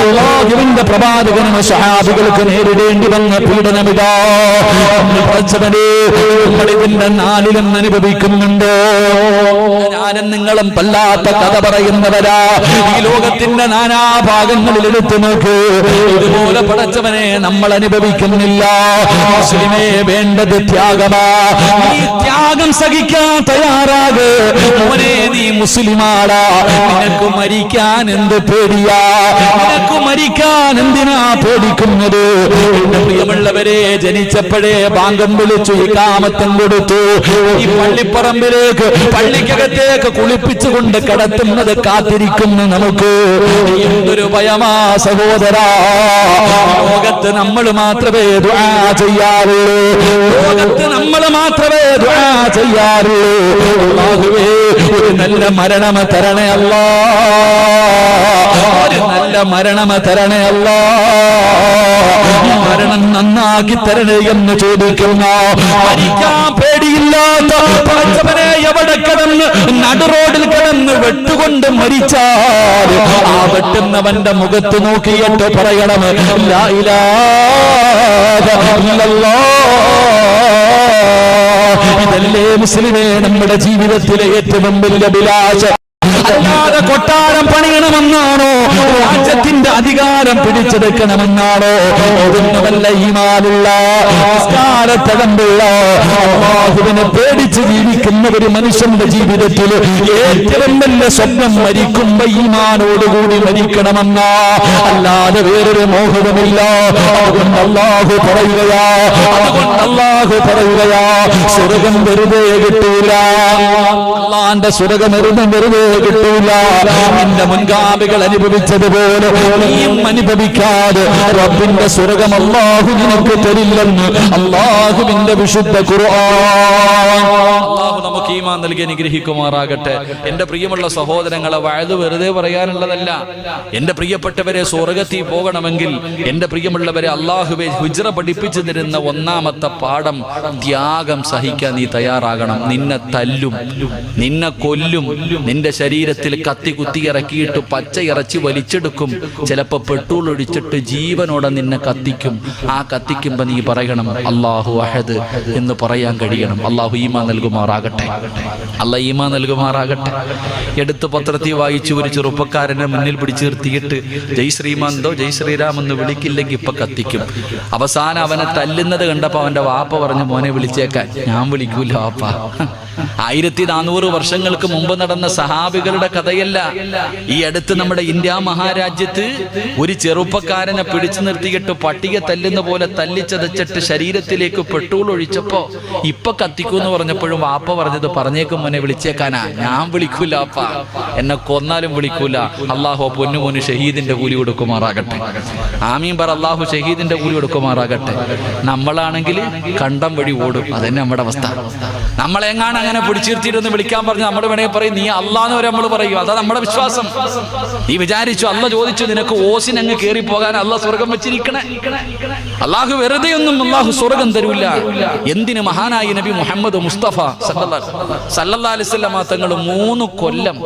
അല്ലാഹുവിന്റെ പ്രവാചകനും സ്വഹാബികൾക്ക് നേരിടേണ്ടി വന്ന പീഡനമിതാ. നമ്മളിതിന്റെ നാലിലും അനുഭവിക്കുന്നുണ്ടോ? ഞാനും നിങ്ങളും വല്ലാത്ത കഥ പറയുന്നവരാ. ഈ ലോകത്തിന്റെ നാനാഭാഗങ്ങളിൽ എടുത്തു നോക്ക്, ഇതുപോലെ പടച്ചവനെ നമ്മൾ അനുഭവിക്കുന്നില്ല. മുസ്ലിമേ, വേണ്ടത് ത്യാഗമാ. ഈ ത്യാഗം സഹിക്കാൻ തയ്യാറാക് മോനെ. നീ മുസ്ലിമാടാ, നിനക്ക് മരിക്കാൻ എന്ത് പേടിയാ? നിനക്ക് മരിക്കാൻ എന്തിനാ പേടിക്കുന്നത്? എന്റെ പ്രിയമുള്ളവരെ, ജനിച്ചപ്പോഴേ ബാങ്കം വിളിച്ചു, ഇഖാമത്തും കൊടുത്തു. ഈ പള്ളിപ്പറമ്പിലേക്ക്, പള്ളിക്കകത്തേക്ക് കുളിപ്പിച്ചുകൊണ്ട് കടത്തുന്നത് കാത്തിരിക്കുന്നു നമുക്ക്. എന്തൊരു ഭയമാ സഹോദരാ. ലോകത്ത് നമ്മൾ മാത്രമേ ദുആ ചെയ്യാറുള്ളൂ. ലോകത്ത് നമ്മൾ മാത്രമേ ദുആ ചെയ്യാറുള്ളൂ. അല്ലാഹുവേ, ഒരു നല്ല മരണം തരണേ അല്ലാ, ഒരു നല്ല മരണം തരണേ അല്ലാ. മരണം നന്നാക്കി തരണേ എന്ന് ചോദിക്കുന്ന, മരിക്കാൻ പേടിയില്ലാത്ത പടച്ചവനെ എവിടെ കിടന്ന് നടുറോഡിൽ കിടന്ന് വെട്ടുകൊണ്ട് മരിച്ചാൽ ആ വെട്ടുന്നവന്റെ മുഖത്ത് നോക്കിയിട്ട് പറയണം, ലാ ഇലാഹ ഇല്ലല്ലാഹ്. ഇതല്ലേ മുസ്ലിമേ നമ്മുടെ ജീവിതത്തിലെ ഏറ്റവും വലിയ അഭിലാഷം. അല്ലാതെ കൊട്ടാരം പണിയണമെന്നാണോ? രാജ്യത്തിന്റെ അധികാരം പിടിച്ചെടുക്കണമെന്നാണോ? ഇതൊന്നുമല്ല ഈമാനുള്ള, നിസ്കാരത്തടമ്പുള്ള, അല്ലാഹുവിനെ പേടിച്ച് ജീവിക്കുന്ന ഒരു മനുഷ്യന്റെ ജീവിതത്തിൽ ഏറ്റവും വലിയ സ്വപ്നം മരിക്കുമ്പോ ഈമാനോടുകൂടി മരിക്കണമെന്നാ, അല്ലാതെ വേറൊരു മോഹവുമില്ല. അതുകൊണ്ട് അല്ലാഹു പറയുകയാ, സ്വർഗം വെറുതെ കിട്ടൂല. അല്ലാഹുവിന്റെ സ്വർഗം വെറുതെ കിട്ടൂല. എന്റെ മുൻഗാമികൾ അനുഭവിച്ചതുപോലെ നീയും അനുഭവിക്കാതെ റബ്ബിന്റെ സ്വർഗം അല്ലാഹു നിനക്ക് തരില്ലെന്ന് അല്ലാഹുവിന്റെ വിശുദ്ധ ഖുർആൻ. അല്ലാഹു നമുക്ക് ഈമാൻ നൽകി അനുഗ്രഹിക്കുമാറാകട്ടെ. എന്റെ പ്രിയമുള്ള സഹോദരങ്ങളെ, വഅദ് വെറുതെ പറയാനുള്ളതല്ല. എന്റെ പ്രിയപ്പെട്ടവരെ, സ്വർഗത്തിൽ പോകണമെങ്കിൽ എന്റെ പ്രിയമുള്ളവരെ, അല്ലാഹുവേ ഹിജ്റ പഠിപ്പിച്ചു തരുന്ന ഒന്നാമത്തെ പാഠം ത്യാഗം സഹിക്കാൻ നീ തയ്യാറാകണം. നിന്നെ തല്ലും, നിന്നെ കൊല്ലും, നിന്റെ ശരീരം ശരീരത്തിൽ കത്തി കുത്തി ഇറക്കിയിട്ട് പച്ച ഇറച്ചി വലിച്ചെടുക്കും. ചിലപ്പോൾ പെട്രോൾ ഒഴിച്ചിട്ട് ജീവനോടെ നിന്നെ കത്തിക്കും. ആ കത്തിക്കുമ്പോൾ നീ പറയണം അല്ലാഹു അഹദ് എന്ന് പറയാൻ കഴിയണം. അല്ലാഹു ഈമാൻ നൽകുമാറാകട്ടെ. അല്ലാഹ് ഈമാൻ നൽകുമാറാകട്ടെ. എടുത്ത് പത്രത്തിൽ വായിച്ചു ഒരു ചെറുപ്പക്കാരനെ മുന്നിൽ പിടിച്ചു നിർത്തിയിട്ട് ജയ് ശ്രീമാന്തോ ജയ് ശ്രീരാം എന്ന് വിളിക്കില്ലെങ്കിൽ ഇപ്പൊ കത്തിക്കും. അവസാനം അവനെ തല്ലുന്നത് കണ്ടപ്പോൾ അവന്റെ വാപ്പ പറഞ്ഞു മോനെ വിളിച്ചേക്കാൻ. ഞാൻ വിളിക്കൂല വാപ്പ. 1400 വർഷങ്ങൾക്ക് മുമ്പ് നടന്ന സഹാബികളുടെ കഥയല്ല. ഈ അടുത്ത് നമ്മുടെ ഇന്ത്യ മഹാരാജ്യത്ത് ഒരു ചെറുപ്പക്കാരനെ പിടിച്ചു നിർത്തിയിട്ട് പട്ടിയെ തല്ലുന്ന പോലെ തല്ലിച്ചതച്ചിട്ട് ശരീരത്തിലേക്ക് പെട്രോൾ ഒഴിച്ചപ്പോ ഇപ്പൊ കത്തിക്കൂന്ന് പറഞ്ഞപ്പോഴും വാപ്പ പറഞ്ഞത് പറഞ്ഞേക്കും മോനെ വിളിച്ചേക്കാനാ. ഞാൻ വിളിക്കൂല വാപ്പ, എന്നെ കൊന്നാലും വിളിക്കൂല. അള്ളാഹു പൊന്നുമോന് ഷഹീദിന്റെ കൂലി കൊടുക്കുമാറാകട്ടെ. ആമീൻ പറ. അള്ളാഹു ഷഹീദിന്റെ കൂലി കൊടുക്കുമാറാകട്ടെ. നമ്മളാണെങ്കിൽ കണ്ടം വഴി ഓടും. അതന്നെ നമ്മുടെ അവസ്ഥ. നമ്മളെങ്ങാണ് അങ്ങനെ പിടിച്ചിരുത്തിയിട്ടൊന്ന് വിളിക്കാൻ പറഞ്ഞു നമ്മൾ വേണമെങ്കിൽ പറയും നീ അള്ളാന്ന് വരെ നമ്മൾ പറയും. അതാ നമ്മുടെ വിശ്വാസം. നീ വിചാരിച്ചു അല്ല ചോദിച്ചു നിനക്ക് ഓസിനങ്ങ് കയറി പോകാൻ അള്ളാഹ് സ്വർഗം വെച്ചിരിക്കണേ? അള്ളാഹു വെറുതെ ഒന്നും അള്ളാഹു സ്വർഗം തരൂല്ല. എന്തിന് മഹാനായി നബി മുഹമ്മദ് മുസ്തഫ സല്ലല്ലാഹു അലൈഹി വസല്ലം തങ്ങൾ 3 കൊല്ലം,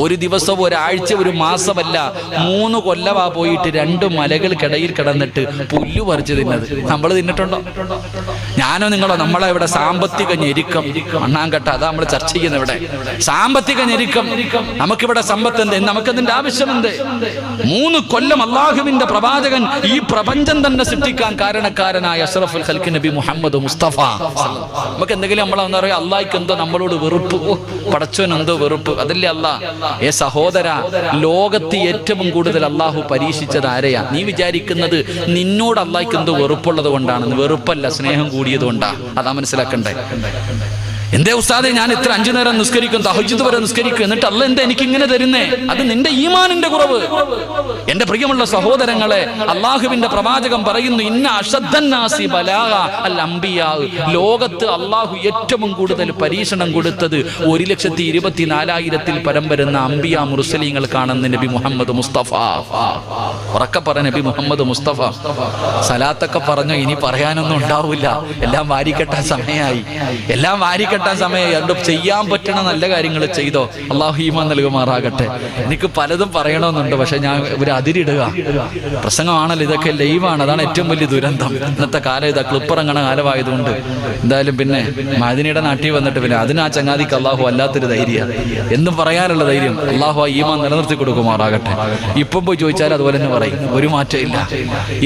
ഒരു ദിവസം ഒരാഴ്ച ഒരു മാസമല്ല 3 കൊല്ലമാ പോയിട്ട് 2 മലകൾക്കിടയിൽ കിടന്നിട്ട് പുല്ലു പറിച്ചു തിന്നത്. നമ്മൾ തിന്നിട്ടുണ്ടോ? ഞാനോ നിങ്ങളോ? നമ്മളെ ഇവിടെ സാമ്പത്തിക ഞെരുക്കം മണ്ണാങ്കട്ട, അതാ നമ്മൾ ചർച്ച ചെയ്യുന്നത്. ഇവിടെ സാമ്പത്തിക ഞെരുക്കം. നമുക്കിവിടെ സമ്പത്ത് എന്ത്? നമുക്കതിന്റെ ആവശ്യമെന്ത്? 3 കൊല്ലം അള്ളാഹുവിന്റെ പ്രവാചകൻ ഈ പ്രപഞ്ചം തന്നെ സൃഷ്ടിക്കാൻ കാരണക്കാരനായ അഷ്റഫുൽ ഖൽഖ് നബി മുഹമ്മദ് മുസ്തഫ. നമുക്ക് എന്തെങ്കിലും നമ്മളെന്താ പറയുക, അള്ളാഹിക്ക് എന്തോ നമ്മളോട് വെറുപ്പ്, പടച്ചോൻ എന്തോ വെറുപ്പ്. അതല്ലേ അല്ലാ? സഹോദര, ലോകത്ത് ഏറ്റവും കൂടുതൽ അള്ളാഹു പരീക്ഷിച്ചത് ആരെയാ? നീ വിചാരിക്കുന്നത് നിന്നോട് അള്ളാഹിക്ക് എന്തോ വെറുപ്പുള്ളത് കൊണ്ടാണ്. വെറുപ്പല്ല, സ്നേഹം കൂടിയത് കൊണ്ടാ. അതാ മനസ്സിലാക്കണ്ടേ. എന്തേ ഉസ്താദെ ഞാൻ ഇത്ര 5 നേരം നിസ്കരിക്കും, തഹജ്ജുദ് വരെ നിസ്കരിക്കും, എന്നിട്ട് അല്ലാഹ് എന്താ എനിക്ക് ഇങ്ങനെ തരുന്നേ? അത് നിന്റെ ഈമാനിന്റെ കുറവ്. എന്റെ പ്രിയമുള്ള സഹോദരങ്ങളെ, അള്ളാഹുവിന്റെ പ്രവാചകൻ പറയുന്നു ഇന്ന അശദ്ദന്നാസി ബലാഗ അൽ അംബിയാ. ലോകത്ത് അള്ളാഹു ഏറ്റവും കൂടുതൽ പരീക്ഷണം കൊടുത്തത് 1,24,000 പരം വരുന്ന അംബിയ മുർസലീങ്ങൾക്കാണെന്ന് നബി മുഹമ്മദ് മുസ്തഫ. ഉറക്കെ പറ നബി മുഹമ്മദ് മുസ്തഫ. സലാത്തൊക്കെ പറഞ്ഞു, ഇനി പറയാനൊന്നും ഉണ്ടാവില്ല. എല്ലാം വാരിക്കെട്ടാൻ സമയമായി. എല്ലാം വാരിക്കെട്ടാൻ സമയമായി. അതുകൊണ്ട് ചെയ്യാൻ പറ്റണ നല്ല കാര്യങ്ങൾ ചെയ്തോ. അള്ളാഹു ഈമാൻ നൽകുമാറാകട്ടെ. എനിക്ക് പലതും പറയണമെന്നുണ്ട്, പക്ഷെ ഞാൻ ഒരു അതിരിടുക. പ്രസംഗമാണല്ലോ, ഇതൊക്കെ ലൈവാണ്. അതാണ് ഏറ്റവും വലിയ ദുരന്തം. ഇന്നത്തെ കാലം ഇതാ ക്ലിപ്പിറങ്ങണ കാലമായതുകൊണ്ട് എന്തായാലും പിന്നെ മഅദിനിയുടെ നാട്ടിൽ വന്നിട്ട് പിന്നെ അതിന് ആ ചങ്ങാതിക്ക് അള്ളാഹു അല്ലാത്തൊരു ധൈര്യം, എന്നും പറയാനുള്ള ധൈര്യം അള്ളാഹു ആ ഈമാൻ നിലനിർത്തി കൊടുക്കുമാറാകട്ടെ. ഇപ്പം പോയി ചോദിച്ചാലും അതുപോലെ തന്നെ പറയും, ഒരു മാറ്റമില്ല.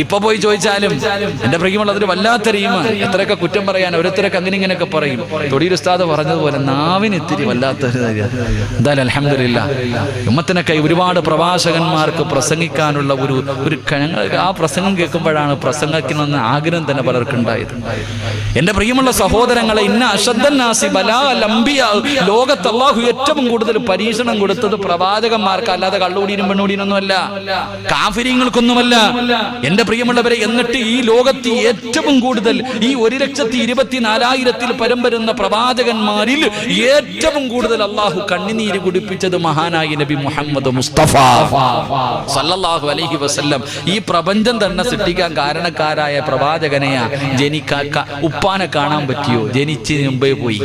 ഇപ്പൊ പോയി ചോദിച്ചാലും എന്റെ പ്രിയമുള്ളതൊരു വല്ലാത്തൊരു ഈമാൻ. എത്രയൊക്കെ കുറ്റം പറയാൻ, ഓരോരുത്തരൊക്കെ അങ്ങനെ ഇങ്ങനെയൊക്കെ പറയും. തൊടിയിൽ ഉസ്താദ് പറഞ്ഞതുപോലെ നാവിന് ഇത്തിരി വല്ലാത്തൊരു ധൈര്യം. എന്തായാലും അൽഹംദുലില്ലാഹ് ഉമ്മത്തിനൊക്കെ ഒരുപാട് പ്രവാചകന്മാർക്ക് പ്രസംഗിക്കാനുള്ള ഒരു ആ പ്രസംഗം കേൾക്കുമ്പോഴാണ് പ്രസംഗിക്കണമെന്ന് ആഗ്രഹം തന്നെ പലർക്കുണ്ടായത്. എന്റെ പ്രിയമുള്ള സഹോദരങ്ങളെ, ഇന്ന അശദ്ദന്നാസി ബലാ അൽ അംബിയാ. ലോകത്ത് അല്ലാഹു ഏറ്റവും കൂടുതൽ പരീക്ഷണം കൊടുത്തത് പ്രവാചകന്മാർക്ക്, അല്ലാതെ കള്ളുകൂടിയും പെണ്ണുകൂടിയൊന്നുമല്ല, കാഫിരീങ്ങൾക്കൊന്നുമല്ല. എന്റെ പ്രിയമുള്ളവരെ, എന്നിട്ട് ഈ ലോകത്ത് ഏറ്റവും കൂടുതൽ ഈ 1,24,000 പരം വരുന്ന പ്രവാചകന്മാരിൽ ഏറ്റവും കൂടുതൽ അള്ളാഹു കണ്ണുനീര് കുടിപ്പിച്ചത് മഹാനായ നബി മുഹമ്മദ് മുസ്തഫ സല്ലല്ലാഹു അലൈഹി വസല്ലം. ഈ പ്രപഞ്ചം തന്നെ സൃഷ്ടിക്കാൻ കാരണക്കാരായ പ്രവാചകനെയാ ഉപ്പാനെ കാണാൻ പറ്റിയോ? ജനിച്ചതിന് മുമ്പേ പോയി.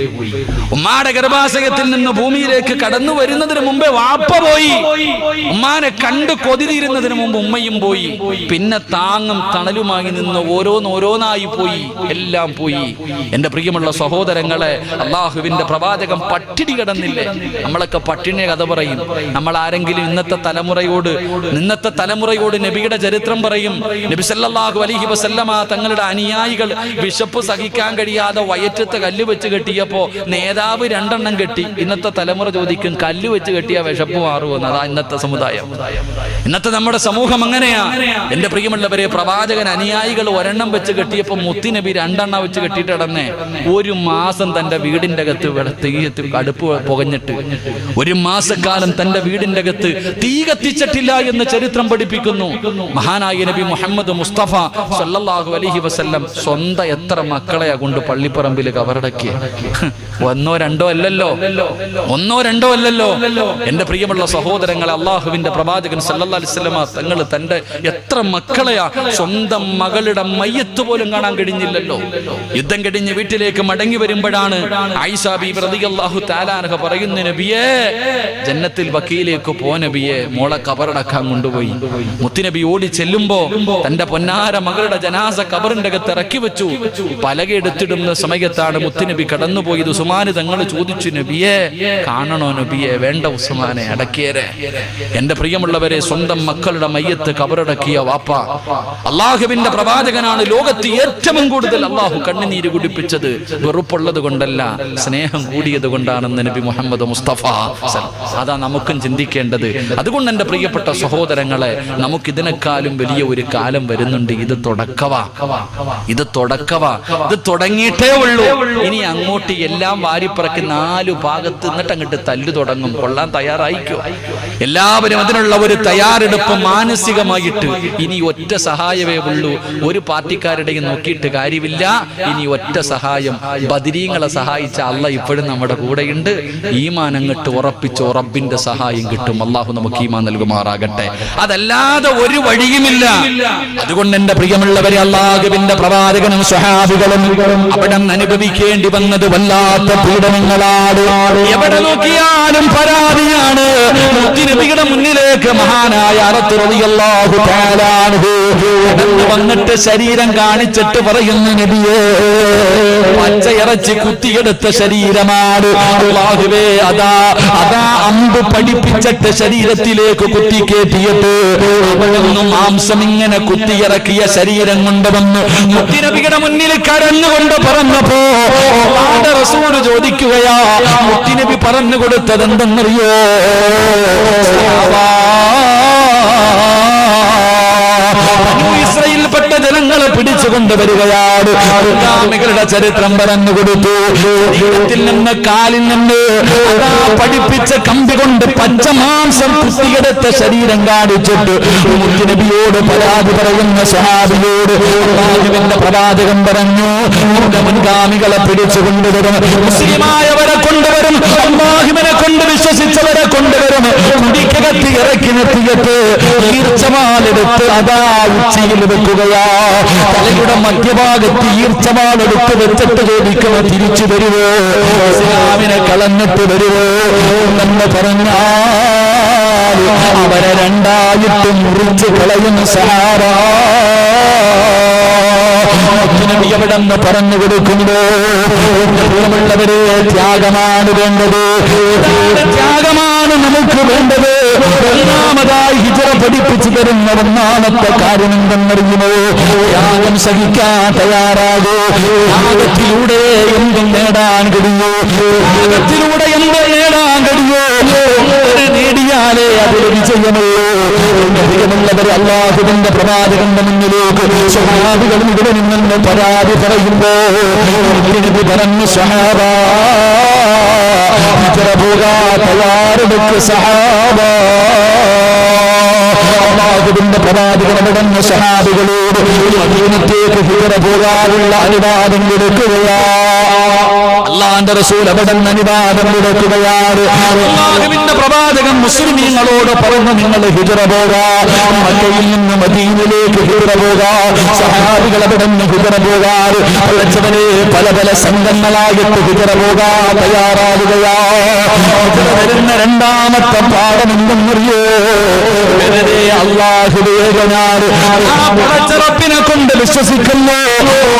ഉമ്മാടെ ഗർഭാശയത്തിൽ നിന്ന് ഭൂമിയിലേക്ക് കടന്നു വരുന്നതിന് മുമ്പേ വാപ്പ പോയി. ഉമ്മാനെ കണ്ട് കൊതിരിരുന്നതിന് മുമ്പ് ഉമ്മയും പോയി. പിന്നെ താങ്ങും തണലുമായി നിന്ന് ഓരോന്നായി പോയി. എല്ലാം പോയി. എന്റെ പ്രിയമുള്ള സഹോദരങ്ങളെ, അള്ളാഹുവിന്റെ പ്രവാചകൻ പട്ടിണി കിടന്നില്ലേ? നമ്മളൊക്കെ പട്ടിണി കഥ പറയും. നമ്മൾ ആരെങ്കിലും ഇന്നത്തെ തലമുറയോട് നബിയുടെ ചരിത്രം പറയും. നബി സല്ലല്ലാഹു അലൈഹി വസല്ലമ തങ്ങളുടെ അനുയായികൾ വിശപ്പ് സഹിക്കാൻ കഴിയാതെ വയറ്റത്ത് കല്ല് വെച്ച് കെട്ടിയപ്പോ നേതാവ് 2 എണ്ണം കെട്ടി. ഇന്നത്തെ തലമുറ ചോദിക്കും, കല്ല് വെച്ച് കെട്ടിയ വിശപ്പ് മാറുമെന്ന്. അതാ ഇന്നത്തെ സമുദായം, ഇന്നത്തെ നമ്മുടെ സമൂഹം അങ്ങനെയാ. എന്റെ പ്രിയമുള്ളവരെ, പ്രവാചകൻ അനുയായികൾ 1 എണ്ണം വെച്ച് കെട്ടിയപ്പോ മുത്തുനബി 2 എണ്ണം വെച്ച് കെട്ടിയിട്ട് കിടന്നേ. 1 മാസം തന്റെ വീടിന്റെ അകത്ത് അടുപ്പ് പുകഞ്ഞിട്ട് 1 മാസക്കാലം തന്റെ വീടിന്റെ അകത്ത് തീ കത്തിച്ചിട്ടില്ല എന്ന് ചരിത്രം പഠിപ്പിക്കുന്നു. മഹാനായ നബി മുഹമ്മദ് മുസ്തഫ സല്ലല്ലാഹു അലൈഹി വസല്ലം സ്വന്തം എത്ര മക്കളെയാ കൊണ്ട് പള്ളിപ്പറമ്പിൽ കവറടക്കിയ? 1 2 അല്ലല്ലോ. എന്റെ പ്രിയമുള്ള സഹോദരങ്ങളെ, അള്ളാഹുവിന്റെ പ്രവാചകൻ സല്ലല്ലാഹു അലൈഹി വസല്ലം തങ്ങൾ തന്റെ എത്ര മക്കളെയാ, സ്വന്തം മകളുടെ മയ്യത്ത് പോലും കാണാൻ കഴിഞ്ഞില്ലല്ലോ. യുദ്ധം കഴിഞ്ഞ് വീട്ടിലേക്ക് മടങ്ങി വരുമ്പോഴാണ് ആയിഷ ബീബി റളിയല്ലാഹു തആല അൻഹ പറയുന്നു, നബിയേ ജന്നത്തിൽ ബഖീലേക്ക് പോ നബിയേ. മോളെ ഖബറടക്കാൻ കൊണ്ടുപോയി. മുത്തുനബി ഓടി ചെല്ലുമ്പോ തന്റെ പൊന്നാര മകളുടെ ജനാസ ഖബറിന്റെ അകത്ത് ഇറക്കി വെച്ചു. പലക എടുത്തിടുന്ന സമയത്താണ് മുത്തുനബി കടന്നുപോയത്. ഉസ്മാന് തങ്ങൾ ചോദിച്ചു, നബിയേ കാണണോ നബിയെ? വേണ്ട ഉസ്മാനെ, അടക്കിയേരെ. എന്റെ പ്രിയമുള്ളവരെ, സ്വന്തം മക്കളുടെ മയ്യത്ത് ഖബറടക്കിയ വാപ്പ അള്ളാഹുവിന്റെ പ്രവാചകനാണ്. ലോകത്ത് ഏറ്റവും കൂടുതൽ അള്ളാഹു കണ്ണുനീര് കുടിപ്പിച്ചത് വെറുപ്പുള്ളത് കൊണ്ടല്ല, സ്നേഹം കൂടിയത് കൊണ്ടാണെന്ന് നബി മുഹമ്മദ് മുസ്തഫ. അതാ നമുക്കും ചിന്തിക്കേണ്ടത്. അതുകൊണ്ട് എന്റെ പ്രിയപ്പെട്ട സഹോദരങ്ങളെ, നമുക്കിതിനേക്കാളും വലിയ ഒരു കാലം വരുന്നുണ്ട്. ഇത് തുടക്കവാ, ഇത് തുടങ്ങിയിട്ടേ ഉള്ളൂ. ഇനി അങ്ങോട്ട് എല്ലാം വാരിപ്പറക്കി 4 ഭാഗത്ത് നിന്നിട്ട് അങ്ങോട്ട് തല്ലു തുടങ്ങും. കൊള്ളാൻ തയ്യാറായിക്കോ? എല്ലാവരും അതിനുള്ള ഒരു തയ്യാറെടുപ്പ് മാനസികമായിട്ട്. ഇനി ഒറ്റ സഹായമേ ഉള്ളൂ. ഒരു പാർട്ടിക്കാരുടെയും നോക്കിയിട്ട് കാര്യമില്ല. ഇനി ഒറ്റ സഹായം, ബദരീങ്ങളെ സഹായിച്ച അല്ല ഇപ്പോഴും നമ്മുടെ കൂടെയുണ്ട്. ഈമാൻ അങ്ങോട്ട് ഉറപ്പിച്ചോ, റബ്ബിന്റെ സഹായം കിട്ടും. അള്ളാഹു നമുക്ക് ഈമാൻ നൽകുമാറാകട്ടെ. അതല്ലാതെ ഒരു വഴിയുമില്ല. അതുകൊണ്ട് എന്റെ പ്രിയമുള്ളവരെ, അള്ളാഹുവിന്റെ പ്രവാചകനും സ്വഹാബികളും അവിടെ അനുഭവിക്കേണ്ടി വന്നത് വല്ലാത്ത പീഡനങ്ങളാണ്. എവിടെ നോക്കിയാലും പരാതിയാണ്. മുത്തുനബിയുടെ മുന്നിലേക്ക് മഹാനായ അനസ് റളിയല്ലാഹു തആല അൻഹു വന്നിട്ട് ശരീരം കാണിച്ചിട്ട് പറയുന്നു, നബിയേ പച്ചയിറച്ചി കുത്തിയെടുത്ത ശരീരമാണ്. അല്ലാഹുവേ, അതാ അമ്പ് പഠിപ്പിച്ചിട്ട് ശരീരത്തിലേക്ക് കുത്തിക്കേറ്റിയിട്ട് അവിടുന്ന് മാംസം ഇങ്ങനെ കുത്തിയിറക്കിയ ശരീരം കൊണ്ടുവന്നു മുത്തുനബിയുടെ മുന്നിൽ കരഞ്ഞുകൊണ്ട് പറഞ്ഞപ്പോ റസൂൽ ചോദിക്കുകയാ, മുത്തുനബി പറഞ്ഞു കൊടുത്തത് എന്തെന്നറിയോ? ഇസ്രായേൽപ്പെട്ട ജനങ്ങളെ പിടിച്ചുകൊണ്ട് വരികയാണ്. മുൻഗാമികളുടെ ചരിത്രം പറഞ്ഞു കൊടുത്തു. ശരീരത്തിൽ നിന്ന് കാലിൽ നിന്ന് പഠിപ്പിച്ച കമ്പി കൊണ്ട് പച്ചമാംസം കുത്തിയെടുത്ത ശരീരം കാണിച്ചിട്ട് മുത്തുനബിയോട് പരാതി പറയുന്ന സ്വഹാബിയോട് അല്ലാഹുവിന്റെ പ്രവാചകൻ പറഞ്ഞു, മുൻഗാമികളെ പിടിച്ചു കൊണ്ടുവരും, മുസ്ലിമായവരെ കൊണ്ടുവരും, അല്ലാഹുവിനെ കൊണ്ട് വിശ്വസിച്ചവരെ കൊണ്ടുവരും. കുടിക്കകത്ത് ഇറക്കി നിർത്തിയിട്ട് ഈർച്ചവാലെടുത്ത് അതാ ഉച്ചയിൽ വെക്കുകയാ. തലയുടെ മധ്യഭാഗത്ത് ഈർച്ചവാലെടുത്ത് വെച്ചിട്ട് ചോദിക്കുക, തിരിച്ചു വരുവോ? ഇസ്ലാമിനെ കളഞ്ഞിട്ട് വരുവോ എന്ന് പറഞ്ഞാൽ അവരെ രണ്ടായിട്ട് മുറിച്ച് കളയുന്ന സഹാബാ. മുത്തുനബി എവിടെന്ന് പറഞ്ഞു കൊടുക്കുമ്പോ പ്രിയമുള്ളവരെ, ത്യാഗമാണ് വേണ്ടത്. ത്യാഗമാണ് നമുക്ക് വേണ്ടത്. ഒന്നാമതായി ഹിജ്റ പഠിപ്പിച്ചു തരുന്ന ഒന്നാമത്തെ കാര്യം എന്തെന്നറിയുമോ? ത്യാഗം സഹിക്കാൻ തയ്യാറാകൂ. ത്യാഗത്തിലൂടെ എന്തും നേടാൻ കഴിയോ? ത്യാഗത്തിലൂടെ എന്തും നേടാൻ കഴിയോ? നേടിയാലേ അതിൽ വിജയമുള്ളൂ. പ്രിയമുള്ളവരെ, അല്ലാഹുവിന്റെ പ്രവാചകന്റെ മുന്നിലേക്ക് സ്വഹാബികൾ ഇവിടെ നിന്ന് പരാതി പറയുമ്പോ നബി പറഞ്ഞു, സഹാബാ ഹിജ്റ പോകാൻ തയ്യാറെടുക്ക് സഹാബാ. അല്ലാഹുവിന്റെ പ്രവാചകൻ അവിടുന്ന് സഹാബികളോട് മദീനത്തേക്ക് ഹിജ്റ പോകാനുള്ള അനുവാദം കൊടുക്കുകയാ. അല്ലാഹുവിന്റെ റസൂൽ അവിടുന്ന് അനുവാദം കൊടുക്കുകയാണ്. അല്ലാഹുവിന്റെ പ്രവാചകൻ മുസ്ലിമീങ്ങളോട് പറഞ്ഞു, നിങ്ങൾ ഹിജ്റ പോകാ, മക്കയിൽ നിന്ന് മദീനയിലേക്ക് ഹിജ്റ പോകാ. സഹാബികൾ അവിടുന്ന് ഹിജ്റ പോകാൻ പല പല സംഘങ്ങളായിട്ട് ഹിജ്റ പോകാൻ തയ്യാറാവുകയാ. ഹിജ്റ വരുന്ന രണ്ടാമത്തെ പാഠം എന്തെന്നറിയോ? വെറുതെ അല്ലാഹുവിനെ പടച്ചറപ്പിനെ കൊണ്ട് വിശ്വസിക്കുന്നു.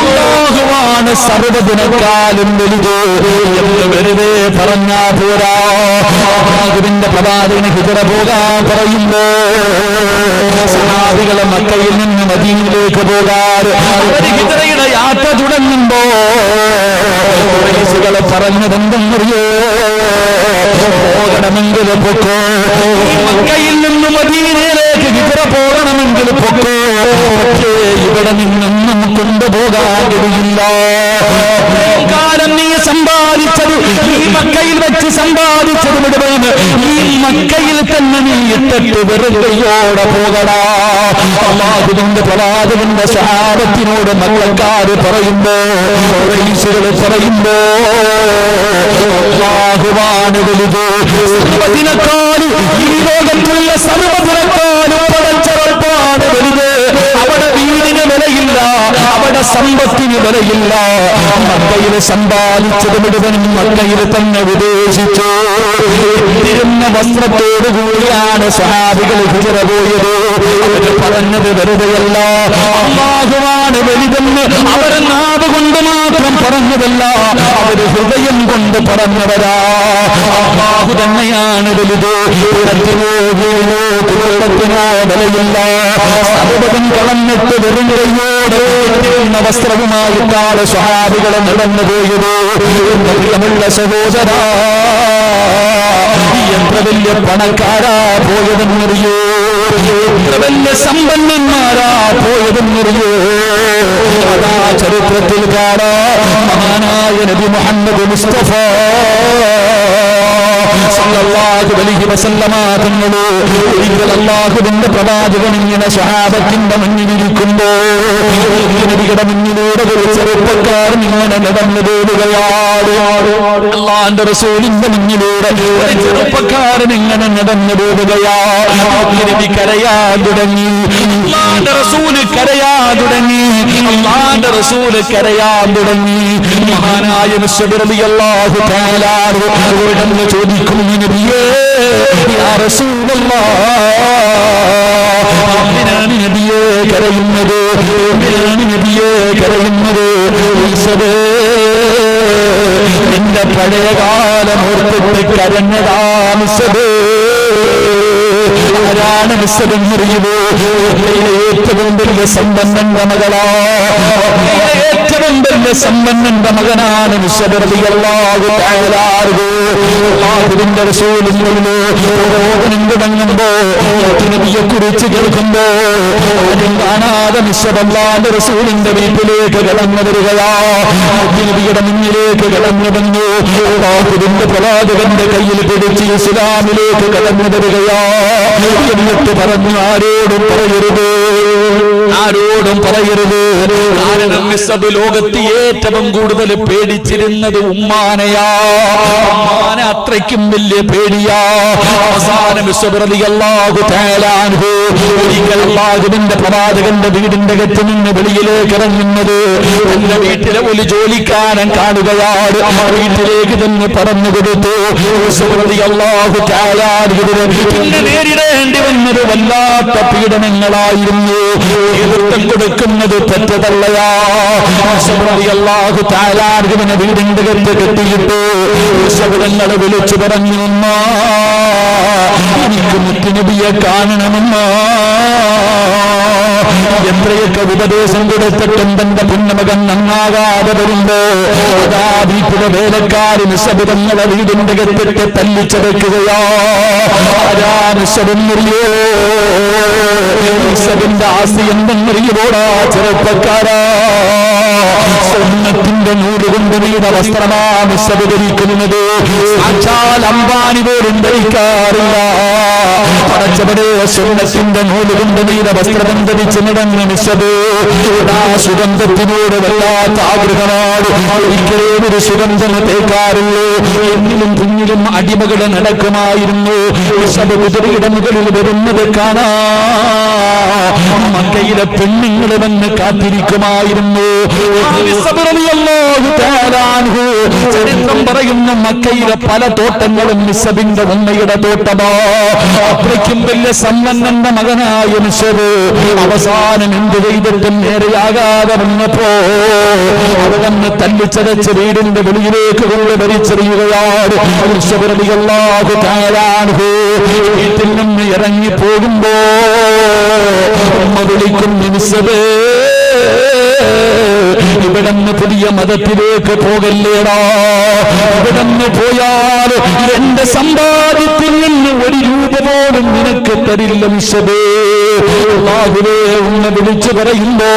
അല്ലാഹുവാണ് സർവ്വതിനേക്കാളും വലുത് എന്ന് വെറുതെ പറഞ്ഞാ പോരാ. അല്ലാഹുവിന്റെ പ്രവാചകന് ഹിജ്റ പോകാൻ പറയുമ്പോ സഹാബികളെ മക്കയിൽ നിന്ന് മദീനയിലേക്ക് പോകാൻ ഹിജ്റയുടെ യാത്ര തുടങ്ങുമ്പോ ഖുറൈശികളെ പറഞ്ഞതെന്തെന്നറിയോ? പോകണമെങ്കിൽ പൊക്കോ, മക്കയിൽ നിന്ന് മദീനയിലേക്ക് ഹിജ്റ പോകണമെങ്കിൽ പൊക്കോ, പക്ഷേ ഇവിടെ നിന്നൊന്നും കൊണ്ടുപോകാൻ കഴിയില്ല. കാലം നീ സമ്പാദിച്ചത്, ഈ മക്കയിൽ വെച്ച് സമ്പാദിച്ചത് മുഴുവൻ ഈ മക്കയിൽ തന്നെ നീ ഇട്ടിട്ട് വെറുതെയോടെ പോകടാ. അല്ലാഹുവിന്റെ പ്രവാചകന്റെ സ്വഹാബത്തിനോട് മക്കക്കാര് പറയുമ്പോ, ഖുറൈശികൾ പറയുമ്പോ, അല്ലാഹുവാണ് വലുത്. സർവ്വതിനേക്കാളും ഈ ലോകത്തുള്ള സർവ്വതിനേക്കാളും പടച്ചറപ്പാണ് വലുത്. അവിടെ വീടിന് വിലയില്ല, അവിടെ സമ്പത്തിന് വിലയില്ല. മക്കയിൽ സമ്പാദിച്ചത് മുഴുവനും മക്കയിൽ തന്നെ വിദേശിച്ചു. തിരുന്ന വസ്ത്രത്തോടുകൂടിയാണ് സ്വഹാബികൾ ഹിജ്റ പോയത്. അവർ പറഞ്ഞത് വെറുതെയല്ല, അല്ലാഹുവാണ് വലുതെന്ന് അവർ നാവ് കൊണ്ട് മാത്രം പറഞ്ഞതല്ല, അവർ ഹൃദയം കൊണ്ട് പറഞ്ഞവരാ. അല്ലാഹു തന്നെയാണ് വലുത്. കുടുംബത്തിനോ വിലയില്ല. സർവ്വതും കളഞ്ഞിട്ട് വെറും കൈയോടെ വസ്ത്രവുമായിട്ടാണ് സ്വഹാബികളെ നടന്നു പോയത്. പ്രിയമുള്ള സഹോദരാ, എത്ര വലിയ പണക്കാരാ പോയതെന്നറിയോ, എത്ര വലിയ സമ്പന്നന്മാരാ പോയതെന്നറിയോ. അതാ ചരിത്രത്തിൽ കാണാ മഹാനായ നബി മുഹമ്മദ് മുസ്തഫ സല്ലല്ലാഹു അലൈഹി വസല്ലമ തങ്ങൾ ഒരിക്കൽ അല്ലാഹുവിന്റെ പ്രവാചകൻ ഇങ്ങനെ സ്വഹാബത്തിന്റെ മുന്നിലിരിക്കുമ്പോ നബിയുടെ മുന്നിലൂടെ ഒരു ചെറുപ്പക്കാരൻ ഇങ്ങനെ നടന്നു പോവുകയാണ്. അല്ലാഹുവിന്റെ റസൂലിന്റെ മുന്നിലൂടെ ഒരു ചെറുപ്പക്കാരൻ ഇങ്ങനെ നടന്നു പോവുകയാണ്. നബി കരയാൻ തുടങ്ങി, അല്ലാഹുവിന്റെ റസൂല് കരയാൻ തുടങ്ങി, അല്ലാഹുവിന്റെ റസൂല് കരയാൻ തുടങ്ങി. മഹാനായ മുസ്അബ് റളിയല്ലാഹു തആല അൻഹു ചോദിക്കുന്നു, നബിയേ യാ റസൂലല്ലാഹ്, എന്തിനാണ് നബിയേ കരയുന്നത്, എന്തിനാണ് നബിയേ കരയുന്നത്? നിന്റെ പഴയകാലം ഓർത്തിട്ട് കരഞ്ഞതാ മുസ്അബ്. ആരാണ് മുസ്അബെന്നറിയുമോ? ഏറ്റവും വലിയ സമ്പന്നന്റെ മകളാ, ഏറ്റവും വലിയ സമ്പന്നന്റെ മകനാണ് മുസ്അബ് റളിയല്ലാഹു തആല അൻഹു. അല്ലാഹുവിന്റെ റസൂലിന്റെ പ്രബോധനം തുടങ്ങുമ്പോ നബിയെ കുറിച്ച് കേൾക്കുമ്പോ ആരും കാണാതെ മുസ്അബ് അല്ലാഹുവിന്റെ റസൂലിന്റെ വീട്ടിലേക്ക് കടന്നു വരികയാ. നബിയുടെ മുന്നിലേക്ക് കടന്നു വന്നു. അല്ലാഹുവിന്റെ പ്രവാചകന്റെ കയ്യിൽ പിടിച്ച് ഇസ്ലാമിലേക്ക് കടന്നു വരികയാ. എന്നിട്ട് പറഞ്ഞു, ആരോടും പറയരുത്, ആരോടും പറയരുത്. കാരണം മുസ്അബ് ലോകത്ത് ഏറ്റവും കൂടുതൽ പേടിച്ചിരുന്നത് ഉമ്മാനെയാ. ഉമ്മാനെ അത്രയ്ക്കും വലിയ പേടിയാ. അവസാനം മുസ്അബ് റളിയല്ലാഹു തആല അൻഹു ഒരിക്കൽ അല്ലാഹുവിന്റെ പ്രവാചകന്റെ വീടിന്റെ അകത്ത് നിന്ന് വെളിയിലേക്ക് ഇറങ്ങുന്നത് തന്റെ വീട്ടിലെ ഒരു ജോലിക്കാരൻ കാണുകയാണ്. വീട്ടിലേക്ക് തന്നെ പറഞ്ഞു കൊടുത്തു. മുസ്അബ് റളിയല്ലാഹു തആല അൻഹുവിന് പിന്നെ നേരിടേണ്ടി വന്നത് വല്ലാത്ത പീഡനങ്ങളായിരുന്നു. നേതൃത്വം കൊടുക്കുന്നത് തെറ്റതല്ലയാ. മുസ്അബ് റളിയല്ലാഹു തആല അൻഹുവിനെ വീടിന്റെ അകത്ത് കെട്ടിയിട്ട് മുസ്അബ് വിളിച്ചു പറഞ്ഞു, അമ്മാ എനിക്ക് മുത്തുനബിയെ കാണണമെന്ന. എത്രയൊക്കെ ഉപദേശം കൊടുത്തിട്ടും തന്റെ പുണ്യമകൻ നന്നാകാതെ വരുമ്പോ അതാ വീട്ടിലെ വേലക്കാരി മുസ്അബ് തങ്ങളെ വീടിന്റെ അകത്തിട്ട് തല്ലിച്ചടക്കുകയാ. ആരാ മുസ്അബെന്നറിയോ? മുസ്അബിന്റെ ആസ്തി എന്തെന്നറിയുമ്പോടാ ചെറുപ്പക്കാരാ, സ്വർണ്ണത്തിന്റെ നൂല് കൊണ്ട് നെയ്ത വസ്ത്രമാ മുസ്അബ് ധരിക്കുന്നത്. സാക്ഷാൽ അംബാനി പോലും ധരിക്കാറില്ല. പടച്ചവരെ സ്വർണ്ണത്തിന്റെ നൂല് കൊണ്ട് നെയ്ത വസ്ത്രം ധരിച്ച് നടന്ന മുസ്അബ് ആ സുഗന്ധത്തിനോട് വല്ലാത്ത ആഗ്രഹമാണ്. ഒരിക്കലും ഒരു സുഗന്ധം തേക്കാറുള്ളൂ. എന്നിലും കുഞ്ഞിലും അടിമകളെ നടക്കുമായിരുന്നു. മുസ്അബ് കുതിരയുടെ മുകളിൽ വരുന്നത് കാണാ മക്കയിലെ പെണ്ണുങ്ങൾ വന്ന് കാത്തിരിക്കുമായിരുന്നു. ചരിത്രം പറയുന്ന മക്കയിലെ പല തോട്ടങ്ങളും മുസ്അബിന്റെ ഉമ്മയുടെ തോട്ടമാ. അത്രയ്ക്കും വലിയ സമ്പന്നന്റെ മകനായ മുസ്അബ് അവസാനം എന്ത് ചെയ്തിട്ടും നേരെയാകാതെ വന്നപ്പോ അവന്ന് തല്ലിച്ചതച്ച് വീടിന്റെ വെളിയിലേക്ക് കൊണ്ട് വലിച്ചെറിയുകയാണ്. മുസ്അബ് റളിയല്ലാഹു തആല അൻഹു വീട്ടിൽ നിന്ന് ഇറങ്ങി പോകുമ്പോ ഉമ്മ വിളിക്കുന്നു, മുസ്അബ് ഇവിടന്ന് പുതിയ മതത്തിലേക്ക് പോകല്ലേടാ. ഇവിടന്ന് പോയാൽ എന്റെ സമ്പാദ്യത്തിൽ നിന്ന് ഒരു രൂപ പോലും നിനക്ക് തരില്ല മുസ്അബ്. അല്ലാഹുവേ ഉമ്മ വിളിച്ചു പറയുമ്പോ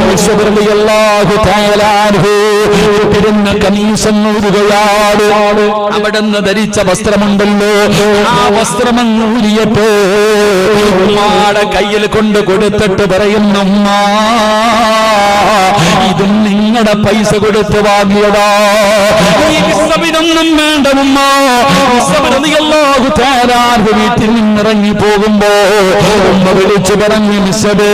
മുസ്അബ് റളിയല്ലാഹു തആല അൻഹു തിരുന്ന കമീസം ഊരുകയാണ്. അവിടുന്ന് ധരിച്ച വസ്ത്രമുണ്ടല്ലോ, ആ വസ്ത്രം ഊരിയപ്പോ ഉമ്മാടെ കയ്യിൽ കൊണ്ട് കൊടുത്തിട്ട് പറയുന്നു, ഉമ്മ ഇതും നിങ്ങളുടെ പൈസ കൊടുത്ത് വാങ്ങിയതാ, ഈ മുസ്അബിനൊന്നും വേണ്ട ഉമ്മ. മുസ്അബ് റളിയല്ലാഹു തആല അൻഹു വീട്ടിൽ നിന്നിറങ്ങി പോകുമ്പോ ഉമ്മ വിളിച്ചു പറഞ്ഞു, മുസ്അബേ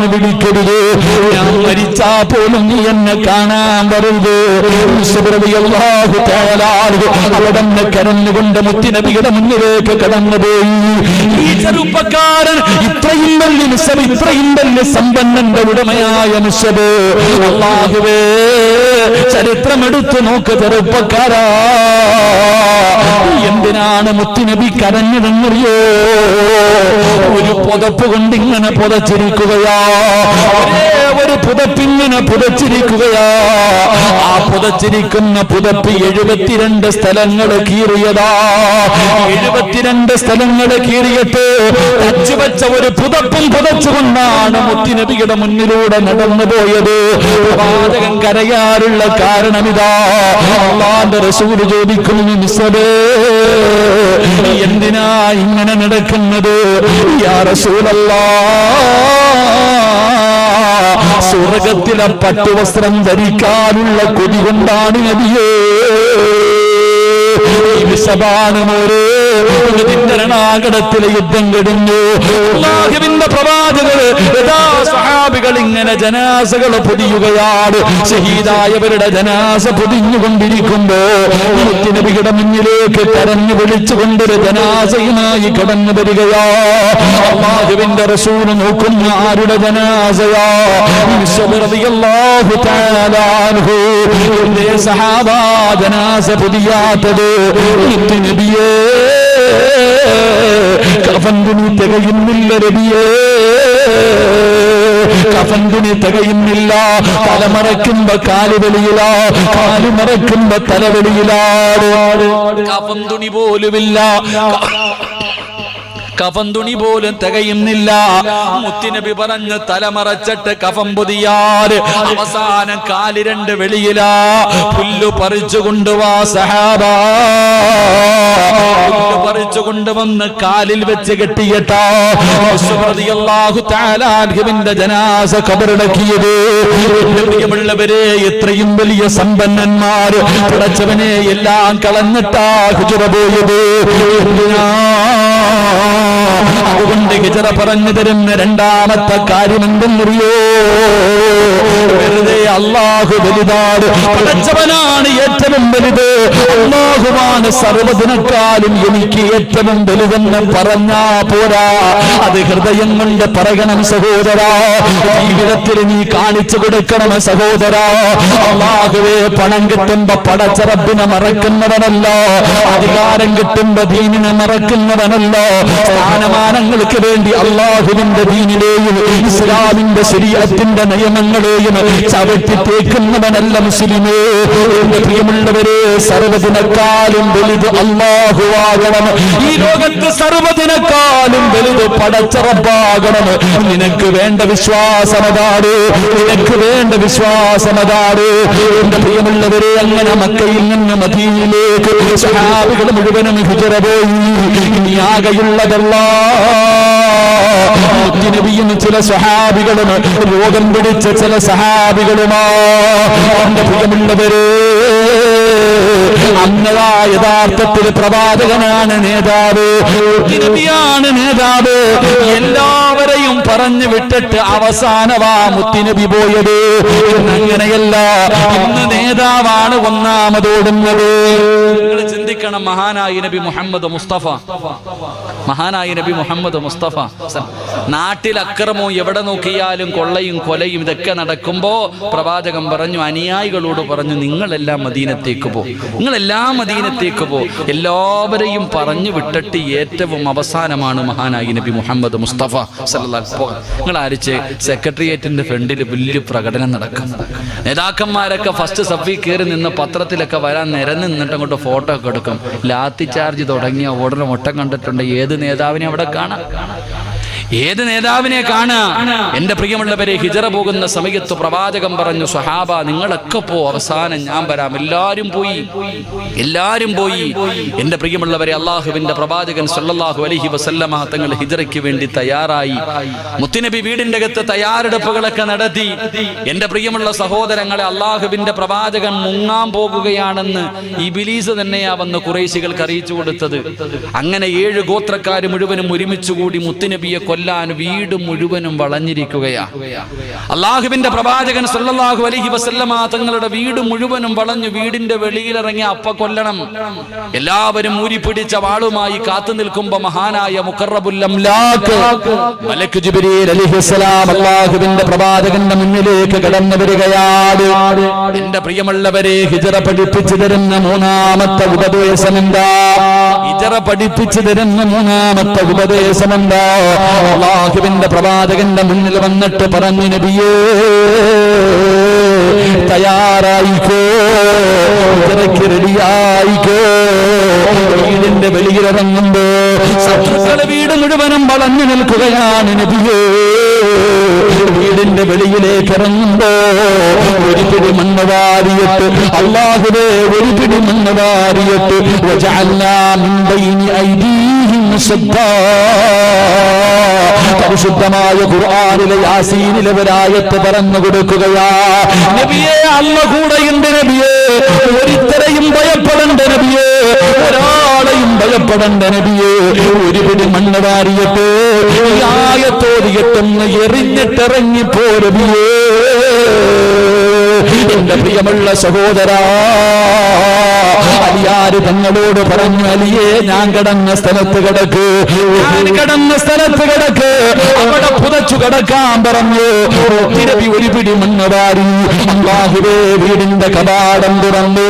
എന്ന് വിളിക്കരുത്, ഞാൻ മരിച്ചാ പോലും നീ എന്നെ കാണാൻ വരരുത്. അവിടെ നിന്ന് കരഞ്ഞുകൊണ്ട് മുത്തുനബിയുടെ മുന്നിലേക്ക് കടന്നുപോയി. ഈ ചെറുപ്പക്കാരൻ ഇത്രയും വലിയ നിസ്സബ്, ഇത്രയും വലിയ സമ്പന്നന്റെ ഉടമയായ നിസ്സബ്, അല്ലാഹുവേ ചരിത്രമെടുത്തു നോക്ക് ചെറുപ്പക്കാരാ, എന്തിനാണ് മുത്തുനബി കരഞ്ഞതെന്നറിയോ? ഒരു പുതപ്പ് കൊണ്ട് ഇങ്ങനെ പുതച്ചിരിക്കുകയാ, ഒരു പുതപ്പിങ്ങനെ പുതച്ചിരിക്കുകയാ. ആ പുതച്ചിരിക്കുന്ന പുതപ്പ് 72 സ്ഥലങ്ങൾ കീറിയതാ. 72 സ്ഥലങ്ങൾ കീറിയിട്ട് തച്ചുവെച്ച ഒരു പുതപ്പും പുതച്ചുകൊണ്ടാണ് മുത്തുനബിയുടെ മുന്നിലൂടെ നടന്നു പോയത്. പ്രവാചകൻ കരയാറുള്ള കാരണമിതാ. അല്ലാഹുവിന്റെ റസൂൽ ചോദിക്കുന്നു, നിസ്സബേ എന്തിനാ ഇങ്ങനെ നടക്കുന്നത്? യാ റസൂലല്ലാഹ്, സ്വർഗത്തിലെ പട്ടുവസ്ത്രം ധരിക്കാനുള്ള കൊതി കൊണ്ടാണ് നബിയേ. രണാകടത്തിലെ യുദ്ധം കഴിഞ്ഞു. അല്ലാഹുവിന്റെ പ്രവാചകർ സഹാബികൾ ഇങ്ങനെ ജനാസകൾ പൊതിയുകയാണ്. ഷഹീദായവരുടെ ജനാസ പൊതിഞ്ഞുകൊണ്ടിരിക്കുമ്പോ മുത്തുനബിയുടെ മുന്നിലേക്ക് കരഞ്ഞു വിളിച്ചുകൊണ്ടൊരു ജനാസയുമായി കടന്നു വരികയാ. അല്ലാഹുവിന്റെ റസൂൽ നോക്കുന്ന ആരുടെ ജനാസയാ? റളിയല്ലാഹു തആല അൻഹു. സഹാബാ ജനാസ പൊതിയാത്തത് നബിയേ, കഫൻ തുണി തികയുന്നില്ല നബിയേ, കഫൻ തുണി തികയുന്നില്ല. തലമറക്കുമ്പോ കാലുവെളിയില, കാലുമറക്കുമ്പോ തലവെളിയിലാണ്. കഫൻ തുണി പോലുമില്ല, കഫൻ തുണി പോലും തികയുന്നില്ല. മുത്തുനബി പറഞ്ഞ് തലമറച്ചിട്ട് കഫം പൊതിയാറ്. അവസാനം കാല് 2 വെളിയിലാ. പുല്ലു പറിച്ചു കൊണ്ടുവാ സഹാബാ, പുല്ലു പറിച്ചു കൊണ്ടുവന്ന് കാലിൽ വെച്ച് കെട്ടിയിട്ടാ റളിയല്ലാഹു തആല അൻഹുവിന്റെ ജനാസ ഖബറടക്കിയത്. പ്രിയമുള്ളവരെ, എത്രയും വലിയ സമ്പന്നന്മാർ പടച്ചവനെ എല്ലാം കളഞ്ഞിട്ടാ ഹിജ്റ പോയത്. അതുകൊണ്ട് ഹിജ്റ പറഞ്ഞു തരുന്ന രണ്ടാമത്തെ കാര്യം എന്തെന്നറിയോ? വെറുതെ അല്ലാഹു വലുതാണ്, പടച്ചവനാണ് ഏറ്റവും വലുത്, അല്ലാഹുവാണ് സർവ്വതിനേക്കാളും എനിക്ക് ഏറ്റവും വലുതെന്ന് പറഞ്ഞാ പോരാ. അത് ഹൃദയം കൊണ്ട് പറയണം സഹോദരാ. ജീവിതത്തിൽ നീ കാണിച്ചു കൊടുക്കണം സഹോദരാ. അല്ലാഹുവേ, പണം കിട്ടുമ്പോ പടച്ച റബ്ബിനെ മറക്കുന്നവനല്ല, അധികാരം കിട്ടുമ്പോ ദീനിനെ മറക്കുന്നവനല്ല, സ്ഥാനമാനങ്ങൾക്ക് വേണ്ടി അല്ലാഹുവിന്റെ ദീനിലെയും ഇസ്ലാമിന്റെ ശരീഅത്തിന്റെ നിയമങ്ങളെയും ചവിട്ടി തേക്കുന്നവനല്ല മുസ്ലിമേ. എന്റെ പ്രിയമുള്ളവരെ, സർവ്വതിനേക്കാളും വലുത് അല്ലാഹുവാകണം. ഈ ലോകത്ത് സർവ്വതിനേക്കാളും വലുത് പടച്ച റബ്ബാകണം. നിനക്ക് വേണ്ട വിശ്വാസമതാണ്, നിനക്ക് വേണ്ട വിശ്വാസമതാണ്. എന്റെ പ്രിയമുള്ളവരെ, അങ്ങനെ മക്കയിൽ നിന്ന് മദീനയിലേക്ക് സഹാബികൾ മുഴുവനും ഹിജ്റ പോയി. ഇനി ആകെയുള്ളതല്ല മുത്തുനബിയും ചില സഹാബികളും രോഗം പിടിച്ച ചില സഹാബികളുമാ. എന്റെ പ്രിയമുള്ളവരെ, അന്നതാ യഥാർത്ഥത്തിൽ പ്രവാചകനാണ് നേതാവ്, മുത്തുനബിയാണ് നേതാവ്. എല്ലാവരെയും പറഞ്ഞു വിട്ടിട്ട് അവസാനവാ മുത്തുനബി പോയത്. അങ്ങനെയല്ല, ഇന്ന് നേതാവാണ് ഒന്നാമതോടുന്നത്. നിങ്ങൾ ചിന്തിക്കണം, മഹാനായ നബി മുഹമ്മദ് മുസ്തഫ, മഹാനായ നബി മുഹമ്മദ് മുസ്തഫ, നാട്ടിൽ അക്രമവും എവിടെ നോക്കിയാലും കൊള്ളയും കൊലയും ഇതൊക്കെ നടക്കുമ്പോ പ്രവാചകൻ പറഞ്ഞു, അനുയായികളോട് പറഞ്ഞു, നിങ്ങളെല്ലാം മദീനത്തേക്ക് പോ, നിങ്ങളെല്ലാം മദീനത്തേക്ക് പോ. എല്ലാവരെയും പറഞ്ഞു വിട്ടിട്ട് ഏറ്റവും അവസാനമാണ് മഹാനായ നബി മുഹമ്മദ് മുസ്തഫ സല്ലല്ലാഹു അലൈഹി വസല്ലം. നിങ്ങൾ ആരിച്ച് സെക്രട്ടേറിയറ്റിന്റെ ഫ്രണ്ടിൽ വലിയ പ്രകടനം നടക്കും. നേതാക്കന്മാരൊക്കെ ഫസ്റ്റ് സഫിൽ കയറി നിന്ന് പത്രത്തിലൊക്കെ വരാൻ നിരന്ന് നിന്നിട്ട് അങ്ങോട്ട് ഫോട്ടോ ഒക്കെ എടുക്കും. ലാത്തി ചാർജ് തുടങ്ങിയ ഉടനെ ഒട്ടം കണ്ടിട്ടുണ്ട്. ഏത് നേതാവിനെ അവിടെ കാണാം, ഏത് നേതാവിനെ കാണാ? എന്റെ പ്രിയമുള്ളവരെ, ഹിജ്റ പോകുന്ന സമയത്ത് പ്രവാചകൻ പറഞ്ഞു, സ്വഹാബ നിങ്ങളൊക്കെ പോ, അവസാനം ഞാൻ വരാം. എല്ലാരും പോയി, എല്ലാരും പോയി. എന്റെ പ്രിയമുള്ളവരെ, അള്ളാഹുവിന്റെ പ്രവാചകൻ സല്ലല്ലാഹു അലൈഹി വസല്ലമ തങ്ങൾ ഹിജ്റയ്ക്ക് വേണ്ടി തയ്യാറായി. മുത്തുനബി വീടിന്റെ അകത്ത് തയ്യാറെടുപ്പുകളൊക്കെ നടത്തി. എന്റെ പ്രിയമുള്ള സഹോദരങ്ങളെ, അള്ളാഹുവിന്റെ പ്രവാചകൻ മുങ്ങാൻ പോകുകയാണെന്ന് ഇബ്ലീസ് തന്നെയാ വന്ന് ഖുറൈശികൾക്ക് അറിയിച്ചു കൊടുത്തത്. അങ്ങനെ 7 ഗോത്രക്കാർ മുഴുവനും ഒരുമിച്ചുകൂടി മുത്തുനബിയെ കൊല്ലാൻ വീട് മുഴുവനും വളഞ്ഞിരിക്കുകയാ. അള്ളാഹുവിന്റെ പ്രവാചകൻ സല്ലല്ലാഹു അലൈഹി വസല്ലമ തങ്ങളുടെ വീട് മുഴുവനും വളഞ്ഞു. വീടിന്റെ വെളിയിലിറങ്ങി അപ്പ കൊല്ലണം. എല്ലാവരും ഊരിപ്പിടിച്ച വാളുമായി കാത്തു നിൽക്കുമ്പോ മഹാനായ മുഖറബുൽ അംലാഖ് മലക്ക് ജിബ്രീൽ അലൈഹിസ്സലാം അള്ളാഹുവിന്റെ പ്രവാചകന്റെ മുന്നിലേക്ക് കടന്നു വരികയാണ്. എന്റെ പ്രിയമുള്ളവരെ, ഹിജറ പഠിപ്പിച്ചു തരുന്ന മൂന്നാമത്തെ ഉപദേശമെന്താ? ഹിജറ പഠിപ്പിച്ചു തരുന്ന മൂന്നാമത്തെ ഉപദേശമെന്താ? അള്ളാഹുവിന്റെ പ്രവാചകന്റെ മുന്നിൽ വന്നിട്ട് പറഞ്ഞു, നബിയേ തയ്യാറായിക്കോ, ഹിജറയ്ക്ക് റെഡിയായിക്കോ. വീടിന്റെ വെളിയിലിറങ്ങുമ്പോ ശത്രുക്കളെ വീട് മുഴുവനും വളഞ്ഞു നിൽക്കുകയാണ്. നബിയേ വീടിന്റെ വെളിയിലേക്ക് ഇറങ്ങുമ്പോ ഒരു പിടി മണ്ണ് വാരിയിട്ട്, അല്ലാഹുവേ ഒരു പിടി മണ്ണ് വാരിയിട്ട്, വജഅൽനാ മിൻ ബൈനി ഐദീഹിം സദ്ദാ. പരിശുദ്ധമായ ഖുർആനിലെ യാസീനിലെ ഒരായത്ത് പറഞ്ഞു കൊടുക്കുകയാ. നബിയേ അല്ലാഹു കൂടെയുണ്ട് നബിയേ, ഒരുത്തരെയും ഭയപ്പെടണ്ട നബിയേ, ഒരാളെയും ഭയപ്പെടണ്ട നബിയേ. ഒരു പിടി മണ്ണ് വാരിയിട്ട് ഈ ആയത്തോടിയിട്ടൊന്ന് എറിഞ്ഞിട്ടിറങ്ങിപ്പോ നബിയേ. എന്റെ പ്രിയമുള്ള സഹോദരാ, അലിയാര് തങ്ങളോട് പറഞ്ഞു, അലിയേ ഞാൻ കിടന്ന സ്ഥലത്ത് കിടക്ക്, ഞാൻ കിടന്ന സ്ഥലത്ത് കിടക്ക്, അവിടെ പുതച്ചു കിടക്കാൻ പറഞ്ഞു. നബി ഒരു പിടി മണ്ണ് വാരി, അല്ലാഹുവേ വീടിന്റെ കവാടം തുറന്നു,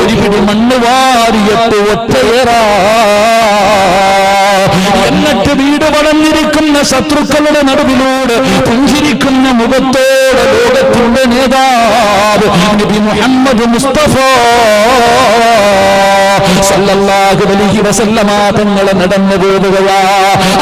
ഒരു പിടി മണ്ണ് വാരിയിട്ട് ഒറ്റയേറാ. എന്നിട്ട് വീട് വളർന്നിരിക്കുന്ന ശത്രുക്കളുടെ നടുവിലൂടെ പുഞ്ചിരിക്കുന്ന മുഖത്തോടെ ലോകത്തിന്റെ നേതാവ് നബി മുഹമ്മദ് മുസ്തഫ സല്ലല്ലാഹു അലൈഹി വസല്ലമ തങ്ങളെ നടന്നു പോവുകയാ.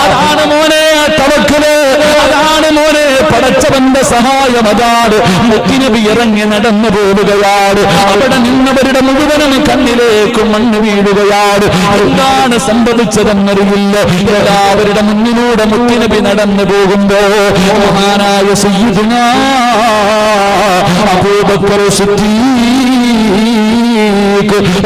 അതാണ് മോനെ തവക്കുല്, അതാണ് മോനെ പടച്ചവന്റെ സഹായം. അതാണ് മുത്തുനബി ഇറങ്ങി നടന്നു പോവുകയാണ്. അവിടെ നിന്നവരുടെ മുഴുവനും കണ്ണിലേക്ക് മണ്ണ് വീഴുകയാണ്. എന്താണ് സംഭവിച്ചതെന്നറിയില്ല. എല്ലാവരുടെ മുന്നിലൂടെ മുത്തുനബി നടന്നു പോകുമ്പോ മഹാനായ സയ്യിദുനാ അബൂബക്കർ സിദ്ദീഖ്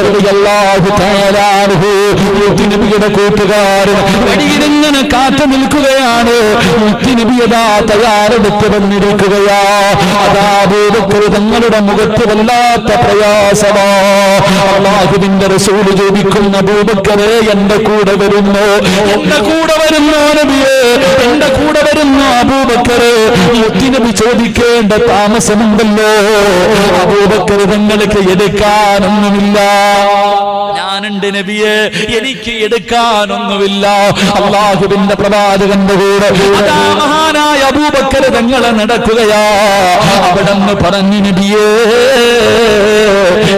റളിയല്ലാഹു തആല അൻഹു മുത്തുനബിയുടെ കൂട്ടുകാരൻ വഴിയിലിങ്ങനെ കാത്തു നിൽക്കുകയാണ്. മുത്തുനബിയതാ തയ്യാറെടുത്ത് വന്നിരിക്കുകയാ. അതാ അബൂബക്കർ തങ്ങളുടെ മുഖത്ത് വല്ലാത്ത പ്രയാസമാ. അല്ലാഹുവിന്റെ റസൂൽ ചോദിക്കുന്ന, അബൂബക്കറേ എന്റെ കൂടെ വരുന്നോ, എന്റെ കൂടെ വരുന്നോ നബിയേ, എന്റെ കൂടെ വരുന്നോ അബൂബക്കറേ? മുത്തുനബി ചോദിക്കേണ്ട താമസമുണ്ടല്ലോ. അബൂബക്കർ തങ്ങൾക്ക് എടുക്കാനൊന്നുമില്ല. ഞാനുണ്ട് നബിയെ, എനിക്ക് എടുക്കാനൊന്നുമില്ല. അല്ലാഹുവിന്റെ പ്രവാചകന്റെ കൂടെ അതാ മഹാനായ അബൂബക്കർ തങ്ങളെ നടക്കുകയാ. അവിടെന്ന് പറഞ്ഞു, നബിയേ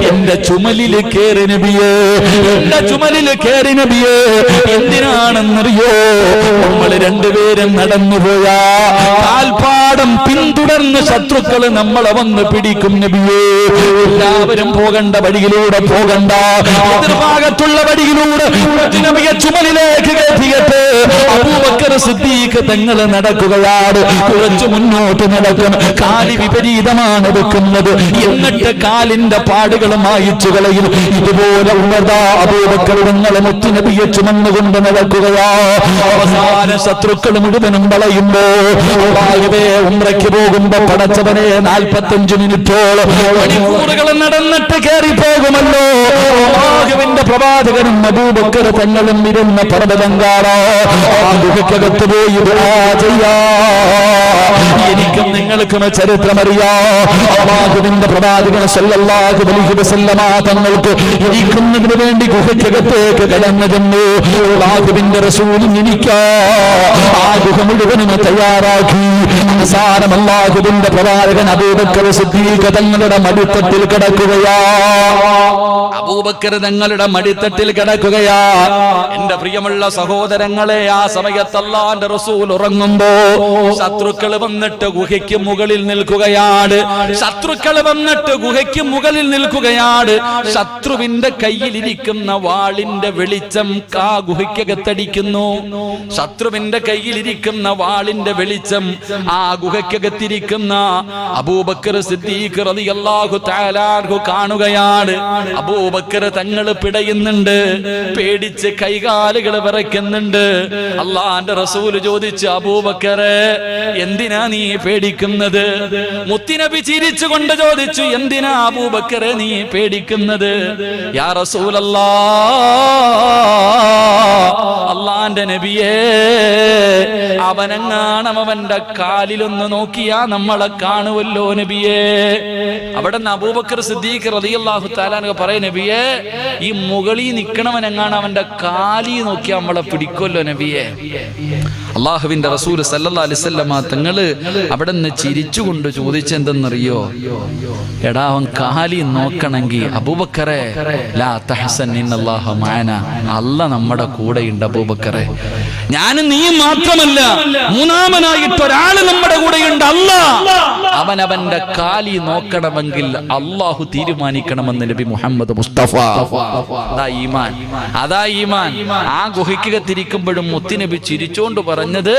എന്റെ ചുമലില് കേറി നബിയേ, എന്റെ ചുമലില് കേറി നബിയേ. എന്തിനാണെന്നറിയോ? നമ്മൾ രണ്ടുപേരും നടന്നുപോയാ കാൽപ്പാടം പിന്തുടർന്ന് ശത്രുക്കള് നമ്മളെ വന്ന് പിടിക്കും നബിയേ. എല്ലാവരും പോകണ്ട വഴിയിലൂടെ പോകണ്ട, എതിർഭാഗത്തുള്ള വഴിയിലൂടെ നബിയെ ചുമലിലേക്ക് കയറ്റിയിട്ട് അബൂബക്കർ സിദ്ദീഖ് തങ്ങൾ നടക്കുകയാണ്. കുറച്ചു മുന്നോട്ട് നടക്കും, കാലി വിപരീതമാണ് വെക്കുന്നത്. എന്നിട്ട് കാലിന്റെ പാടുകൾ മായിച്ചു കളയും. ഇതുപോലെ ഉള്ളതാ അബൂബക്കർ തങ്ങൾ മുത്തുനബിയെ ചുമന്നുകൊണ്ട് നടക്കുകയാ. അവസാന ശത്രുക്കൾ മുഴുവനും വളയുമ്പോ ഉംറയ്ക്ക് പോകുമ്പോ പടച്ചവനെ 45 മിനിറ്റോളം മണിക്കൂറുകൾ നടന്നിട്ട് കയറി പോകുമല്ലോ. അല്ലാഹുവിന്റെ പ്രവാചകനും അബൂബക്കർ തങ്ങളും ഇരുന്ന പർവ്വതം കാണാ. ഗുഹയ്ക്കകത്ത് പോയി ദുആ ചെയ്യാ. എനിക്കും നിങ്ങൾക്കും ചരിത്രമറിയാ. അല്ലാഹുവിന്റെ പ്രവാചകൻ സല്ലല്ലാഹു അലൈഹി വസല്ലമ തങ്ങൾക്ക് ഇരിക്കുന്നതിന് വേണ്ടി ഗുഹയ്ക്കകത്തേക്ക് കടന്നു ചെന്നു. അല്ലാഹുവിന്റെ റസൂൽ ഇരിക്കാ. ആ ഗുഹ മുഴുവനും തയ്യാറാക്കി. അവസാനം അല്ലാഹുവിന്റെ പ്രവാചകൻ അബൂബക്കർ സിദ്ദീഖ് തങ്ങളുടെ മടിത്തട്ടിൽ കിടക്കുകയാ. അബൂബക്കർ തങ്ങളുടെ മടിത്തട്ടിൽ കിടക്കുകയാ. എന്റെ പ്രിയമുള്ള സഹോദരങ്ങളെ, ആ സമയത്ത് അല്ലാഹുവിന്റെ റസൂൽ ഉറങ്ങുമ്പോ ശത്രുക്കൾ വന്നിട്ട് ഗുഹയ്ക്ക് മുകളിൽ നിൽക്കുകയാണ്. ശത്രുക്കൾ വന്നിട്ട് ഗുഹയ്ക്ക് മുകളിൽ നിൽക്കുകയാണ്. ശത്രുവിന്റെ കയ്യിലിരിക്കുന്ന വാളിന്റെ വെളിച്ചം ആ ഗുഹയ്ക്കകത്തടിക്കുന്നു. ശത്രുവിന്റെ കയ്യിലിരിക്കുന്ന വാളിന്റെ വെളിച്ചം ആ അബൂബക്കർ സിദ്ദീഖ് റളിയല്ലാഹു തആല അൻഹു കാണുകയാണ്. അബൂബക്കർ അബൂബക്കർ തങ്ങൾ പിടയുന്നുണ്ട്, പേടിച്ച് കൈകാലുകൾ വിറയ്ക്കുന്നുണ്ട്. അള്ളാന്റെ റസൂല് ചോദിച്ചു, അബൂബക്കറെ എന്തിനാ നീ പേടിക്കുന്നത്? മുത്തുനബി ചിരിച്ചുകൊണ്ട് ചോദിച്ചു, എന്തിനാ അബൂബക്കറെ നീ പേടിക്കുന്നത്? യാ റസൂലല്ലാഹ്, അള്ളാന്റെ നബിയേ, അവനെങ്ങാണം അവന്റെ കാലിലൊന്ന് നോക്കിയാ നമ്മളെ കാണുമല്ലോ നബിയേ. അവിടെ നിന്ന് അബൂബക്കർ സിദ്ദീഖ് റളിയല്ലാഹു തആല പറയ, നബിയേ, ഈ മുകളിൽ നിൽക്കണവനെങ്ങാണ് അവന്റെ കാലി നോക്കിയാ നമ്മളെ പിടിക്കുമല്ലോ നബിയേ. അള്ളാഹുവിന്റെ റസൂൽ സല്ലല്ലാഹു അലൈഹി വസല്ലമ തങ്ങള് അവിടെ നിന്ന് ചിരിച്ചുകൊണ്ട് ചോദിച്ചെന്തെന്നറിയോ? എടാ, അവൻ കാലി നോക്കണമെങ്കിൽ അബൂബക്കറെ ലാ തഹ്സൻ ഇന്നല്ലാഹ മഅന, അല്ല നമ്മുടെ കൂടെയുണ്ട് അബൂബക്കറെ. ഞാനും നീയും മാത്രമല്ല, മൂന്നാമനായിട്ട് ഒരാള് നമ്മുടെ കൂടെയുണ്ട്, അല്ലാഹ്. അവനവന്റെ കാലി നോക്കണമെങ്കിൽ അള്ളാഹു തീരുമാനിക്കണമെന്ന് നബി മുഹമ്മദ് മുസ്തഫ. അതാ ഈമാൻ, അതാ ഈമാൻ. ആ ഗുഹയ്ക്കകത്തിരിക്കുമ്പോഴും മുത്തുനബി ചിരിച്ചോണ്ട് പറഞ്ഞത്,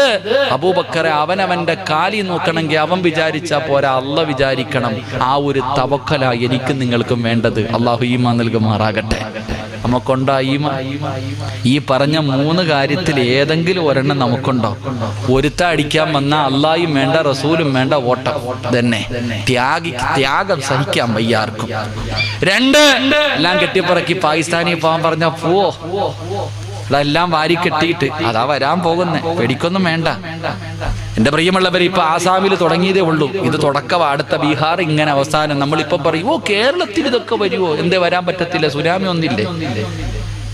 അബൂബക്കറെ അവനവന്റെ കാലി നോക്കണമെങ്കിൽ അവൻ വിചാരിച്ചാ പോരാ, അല്ല വിചാരിക്കണം. ആ ഒരു തവക്കല എനിക്കും നിങ്ങൾക്കും വേണ്ടത്. അള്ളാഹു ഈമാൻ നൽകുമാറാകട്ടെ. നമുക്കുണ്ടോ ഈമാൻ? ഈ പറഞ്ഞ 3 കാര്യത്തിൽ ഏതെങ്കിലും ഒരെണ്ണം നമുക്കുണ്ടോ? ഒരുത്ത അടിക്കാൻ വന്ന അള്ളാഹും വേണ്ട, റസൂലും വേണ്ട, ഓട്ടം തന്നെ. ത്യാഗം സഹിക്കാൻ വയ്യാർക്കും. 2, എല്ലാം കെട്ടിപ്പറക്കി പാകിസ്ഥാനി പോകാൻ പറഞ്ഞ പോവോ? അതെല്ലാം വാരി കെട്ടിയിട്ട് അതാ വരാൻ പോകുന്നേ, പേടിക്കൊന്നും വേണ്ട. എന്റെ പ്രിയമുള്ളവർ, ഇപ്പൊ ആസാമിൽ തുടങ്ങിയതേ ഉള്ളൂ. ഇത് തുടക്കം. അടുത്ത ബീഹാർ, ഇങ്ങനെ അവസാനം. നമ്മളിപ്പോ പറയും, ഓ കേരളത്തിൽ ഇതൊക്കെ വരുമോ? എന്തേ വരാൻ പറ്റത്തില്ല? സുനാമി ഒന്നില്ലേ?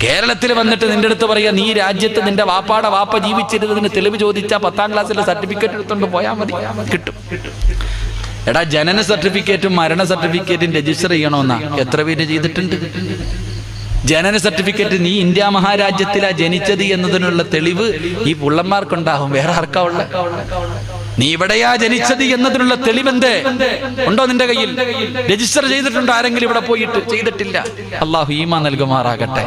കേരളത്തിൽ വന്നിട്ട് നിന്റെ അടുത്ത് പറയാ, നീ രാജ്യത്ത് നിന്റെ വാപ്പാടെ വാപ്പ ജീവിച്ചിരുന്നതിന് തെളിവ് ചോദിച്ചാൽ 10ാം ക്ലാസ്സിലെ സർട്ടിഫിക്കറ്റ് എടുത്തോണ്ട് പോയാൽ മതി, കിട്ടും. എടാ, ജനന സർട്ടിഫിക്കറ്റും മരണ സർട്ടിഫിക്കറ്റും രജിസ്റ്റർ ചെയ്യണമെന്നാ എത്ര പേര് ചെയ്തിട്ടുണ്ട്? ജനന സർട്ടിഫിക്കറ്റ് നീ ഇന്ത്യ മഹാരാജ്യത്തിലാ ജനിച്ചത് എന്നതിനുള്ള തെളിവ് ഈ പുള്ളന്മാർക്കുണ്ടാവും, വേറെ ആർക്കാ ഉള്ള? നീ ഇവിടെയാ ജനിച്ചത് എന്നതിനുള്ള തെളിവെന്തേ ഉണ്ടോ നിന്റെ കയ്യിൽ? രജിസ്റ്റർ ചെയ്തിട്ടുണ്ടോ ആരെങ്കിലും ഇവിടെ പോയിട്ട്? ചെയ്തിട്ടില്ല. അള്ളാഹു ഈമാൻ നൽകുമാറാകട്ടെ.